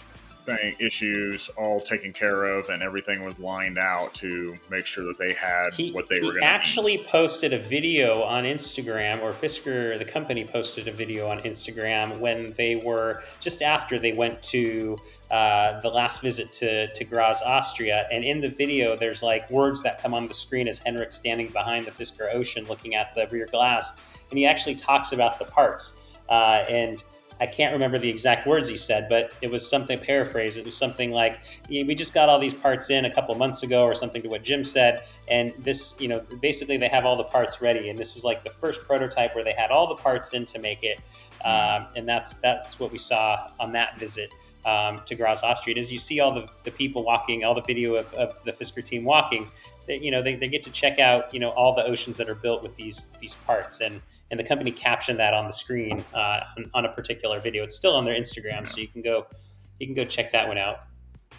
issues all taken care of, and everything was lined out to make sure that they had what they were going to. He actually posted a video on Instagram, or Fisker, the company, posted a video on Instagram when they were just after they went to the last visit to Graz, Austria. And in the video, there's like words that come on the screen as Henrik's standing behind the Fisker Ocean looking at the rear glass. And he actually talks about the parts. And I can't remember the exact words he said, but it was something, paraphrased. It was something like, we just got all these parts in a couple months ago, or something to what Jim said. And this, basically they have all the parts ready. And this was like the first prototype where they had all the parts in to make it. And that's what we saw on that visit to Graz, Austria. And as you see all the people walking, all the video of the Fisker team walking, they get to check out, all the Oceans that are built with these parts. And the company captioned that on the screen on a particular video. It's still on their Instagram, so you can go check that one out.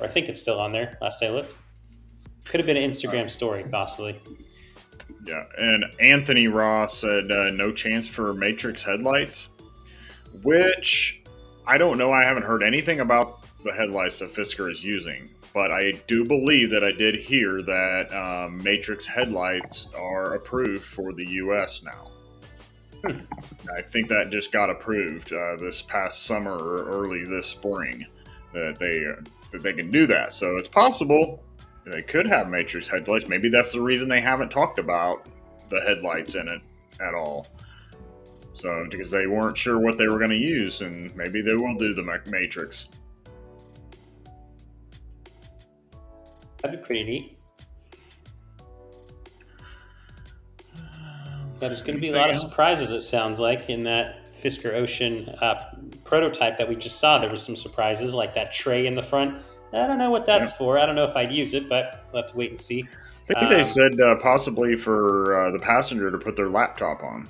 Or I think it's still on there. Last I looked, could have been an Instagram story, possibly. Yeah, and Anthony Ross said no chance for Matrix headlights, which I don't know. I haven't heard anything about the headlights that Fisker is using, but I do believe that I did hear that Matrix headlights are approved for the U.S. now. I think that just got approved this past summer or early this spring that they can do that. So it's possible they could have Matrix headlights. Maybe that's the reason they haven't talked about the headlights in it at all. So because they weren't sure what they were going to use, and maybe they will do the Matrix. That'd be pretty neat. Yeah, there's going to be a lot of surprises, it sounds like, in that Fisker Ocean prototype that we just saw. There was some surprises, like that tray in the front. I don't know what that's for. I don't know if I'd use it, but we'll have to wait and see. I think they said possibly for the passenger to put their laptop on.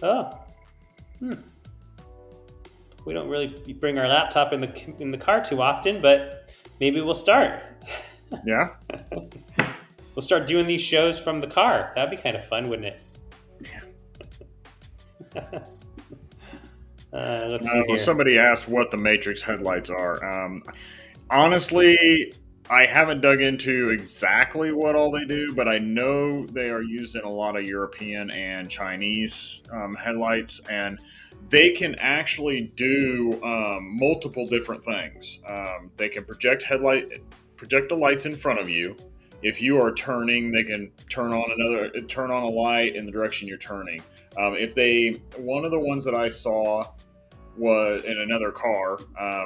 Oh. We don't really bring our laptop in the car too often, but maybe we'll start. Yeah. We'll start doing these shows from the car. That'd be kind of fun, wouldn't it? Let's see here. Somebody asked what the Matrix headlights are. Honestly, I haven't dug into exactly what all they do, but I know they are used in a lot of European and Chinese headlights, and they can actually do multiple different things. They can project the lights in front of you. If you are turning, they can turn on a light in the direction you're turning. One of the ones that I saw was in another car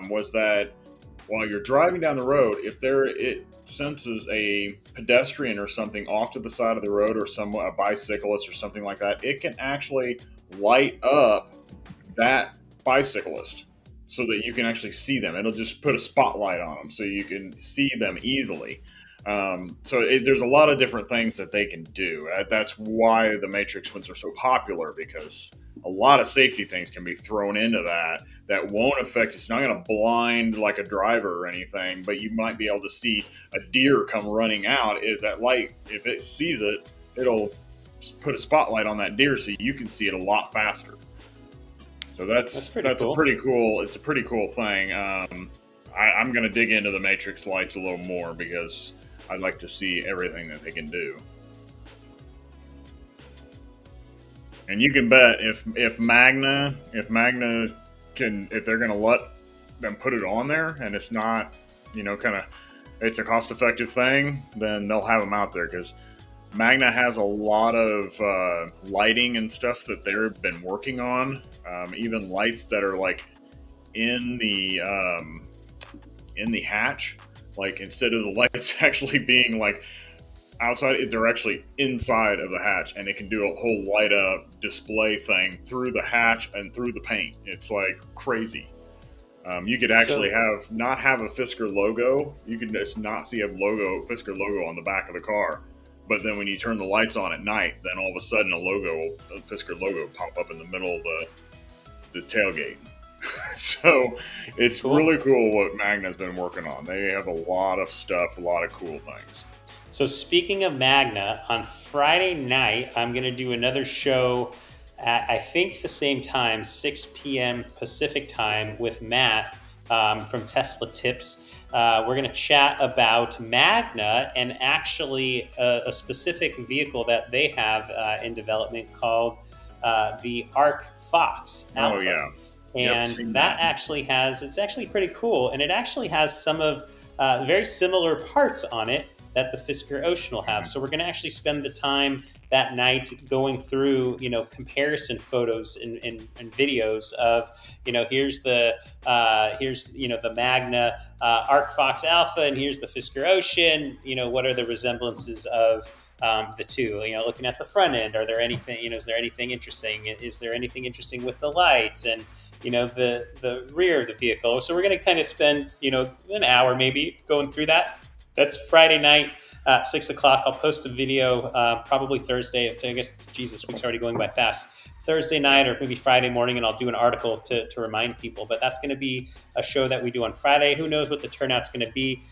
was that while you're driving down the road, if it senses a pedestrian or something off to the side of the road, or a bicyclist or something like that, it can actually light up that bicyclist so that you can actually see them. It'll just put a spotlight on them so you can see them easily. There's a lot of different things that they can do. That's why the Matrix ones are so popular, because a lot of safety things can be thrown into that won't affect. It's not going to blind like a driver or anything, but you might be able to see a deer come running out. If it sees it, it'll put a spotlight on that deer so you can see it a lot faster. So that's cool. It's a pretty cool thing. I'm going to dig into the Matrix lights a little more because I'd like to see everything that they can do. And you can bet if Magna can, if they're going to let them put it on there and it's not, it's a cost-effective thing, then they'll have them out there, because Magna has a lot of lighting and stuff that they've been working on. Even lights that are like in the hatch. Like, instead of the lights actually being like outside, they're actually inside of the hatch, and it can do a whole light up display thing through the hatch and through the paint. It's like crazy. You could actually not have a Fisker logo. You could just not see a Fisker logo on the back of the car. But then when you turn the lights on at night, then all of a sudden a Fisker logo pop up in the middle of the tailgate. So it's really cool what Magna's been working on. They have a lot of stuff, a lot of cool things. So speaking of Magna, on Friday night, I'm going to do another show at, I think, the same time, 6 p.m. Pacific time, with Matt from Tesla Tips. We're going to chat about Magna and actually a specific vehicle that they have in development called the Arc Fox Alpha. Oh, yeah. And it's actually pretty cool. And it actually has some of very similar parts on it that the Fisker Ocean will have. So we're going to actually spend the time that night going through, comparison photos and videos of, here's the Magna Arc Fox Alpha, and here's the Fisker Ocean. What are the resemblances of the two? Looking at the front end, are there anything? Is there anything interesting? Is there anything interesting with the lights and the rear of the vehicle? So we're going to kind of spend an hour maybe going through that. That's Friday night, 6 o'clock. I'll post a video probably Thursday. I guess, Jesus, week's already going by fast. Thursday night or maybe Friday morning, and I'll do an article to remind people. But that's going to be a show that we do on Friday. Who knows what the turnout's going to be?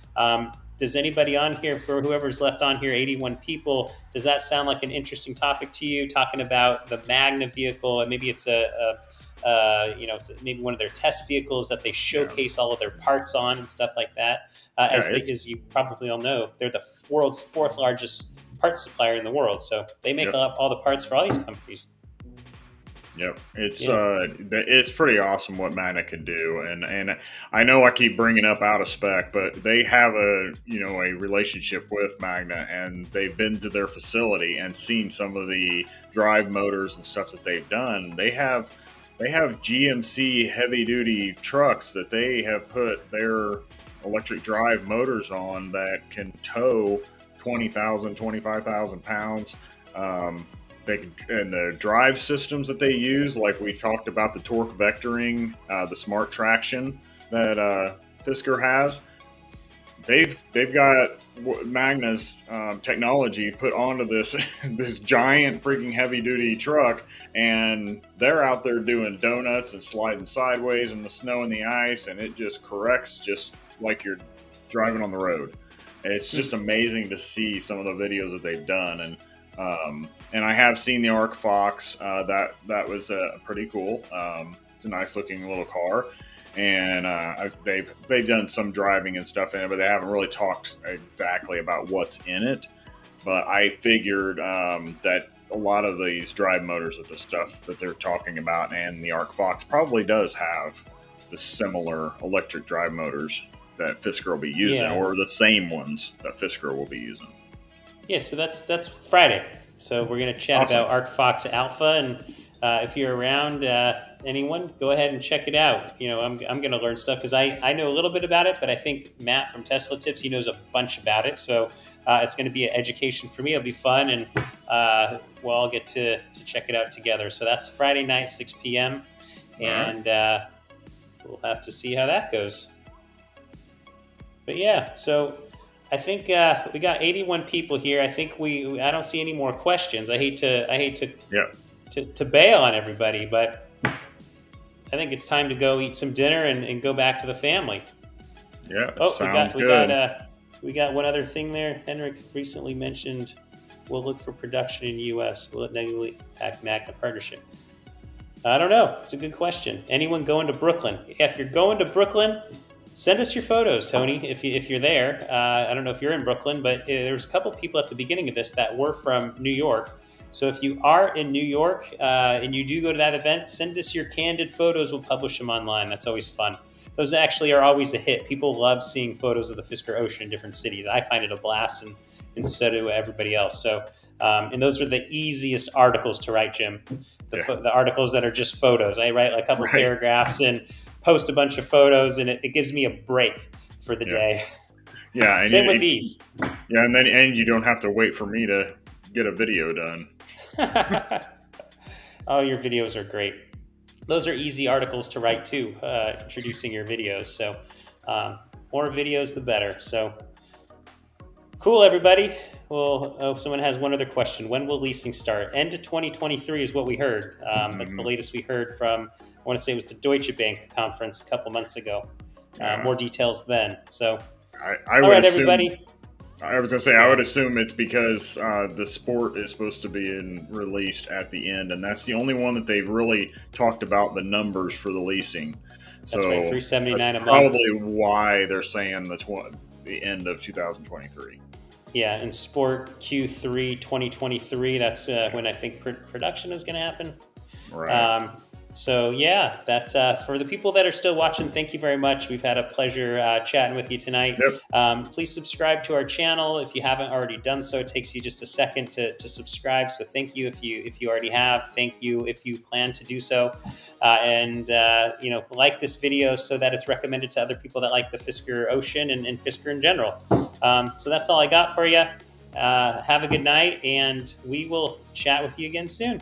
does anybody on here, for whoever's left on here, 81 people, does that sound like an interesting topic to you? Talking about the Magna vehicle, and maybe it's it's maybe one of their test vehicles that they showcase all of their parts on and stuff like that. As you probably all know, they're the world's fourth largest parts supplier in the world, so they make all the parts for all these companies. Yep, it's pretty awesome what Magna can do, and I know I keep bringing up out of spec, but they have a relationship with Magna, and they've been to their facility and seen some of the drive motors and stuff that they've done. They have GMC heavy duty trucks that they have put their electric drive motors on that can tow 20,000, 25,000 pounds. And the drive systems that they use, like we talked about the torque vectoring, the smart traction that Fisker has, they've got Magna's technology put onto this this giant freaking heavy duty truck, and they're out there doing donuts and sliding sideways in the snow and the ice, and it just corrects just like you're driving on the road. It's just amazing to see some of the videos that they've done, and I have seen the Arc Fox. That was pretty cool. It's a nice looking little car, and they've done some driving and stuff in it, but they haven't really talked exactly about what's in it. But I figured that a lot of these drive motors of the stuff that they're talking about, and the Arc Fox probably does have the similar electric drive motors that Fisker will be using, or the same ones that Fisker will be using. Yeah, so that's Friday. So we're going to chat about Arc Fox Alpha, and if you're around, anyone, go ahead and check it out. I'm going to learn stuff because I know a little bit about it, but I think Matt from Tesla Tips, he knows a bunch about it. So it's going to be an education for me. It'll be fun, and we'll all get to check it out together. So that's Friday night, 6 p.m., and we'll have to see how that goes. But yeah, so I think we got 81 people here. I think I don't see any more questions. I hate to bail on everybody, but I think it's time to go eat some dinner and go back to the family. Yeah, sounds good. We got one other thing there. Henrik recently mentioned we'll look for production in the U.S. Will it negatively impact Magna partnership? I don't know. It's a good question. Anyone going to Brooklyn? If you're going to Brooklyn, send us your photos, Tony, if you're there. I don't know if you're in Brooklyn, but there's a couple people at the beginning of this that were from New York. So if you are in New York and you do go to that event, send us your candid photos. We'll publish them online. That's always fun. Those actually are always a hit. People love seeing photos of the Fisker Ocean in different cities. I find it a blast, and so do everybody else. So, and those are the easiest articles to write, Jim. The articles that are just photos. I write a couple paragraphs and post a bunch of photos, and it gives me a break for the day. Yeah, and same with these. Yeah, and you don't have to wait for me to get a video done. Oh, your videos are great. Those are easy articles to write too, introducing your videos. So more videos, the better. So cool, everybody. Well, someone has one other question. When will leasing start? End of 2023 is what we heard. That's the latest we heard from, I want to say it was the Deutsche Bank conference a couple months ago. More details then. So, I would assume, everybody. I was going to say, I would assume it's because the Sport is supposed to be released at the end, and that's the only one that they've really talked about the numbers for the leasing. So that's right, $379 a month. Probably why they're saying the end of 2023. Yeah, and Sport Q3 2023, that's when I think production is going to happen. Right. So yeah, that's for the people that are still watching. Thank you very much. We've had a pleasure chatting with you tonight. Yep. Please subscribe to our channel if you haven't already done so. It takes you just a second to subscribe. So thank you if you already have. Thank you if you plan to do so, and like this video so that it's recommended to other people that like the Fisker Ocean and Fisker in general. So that's all I got for you. Have a good night, and we will chat with you again soon.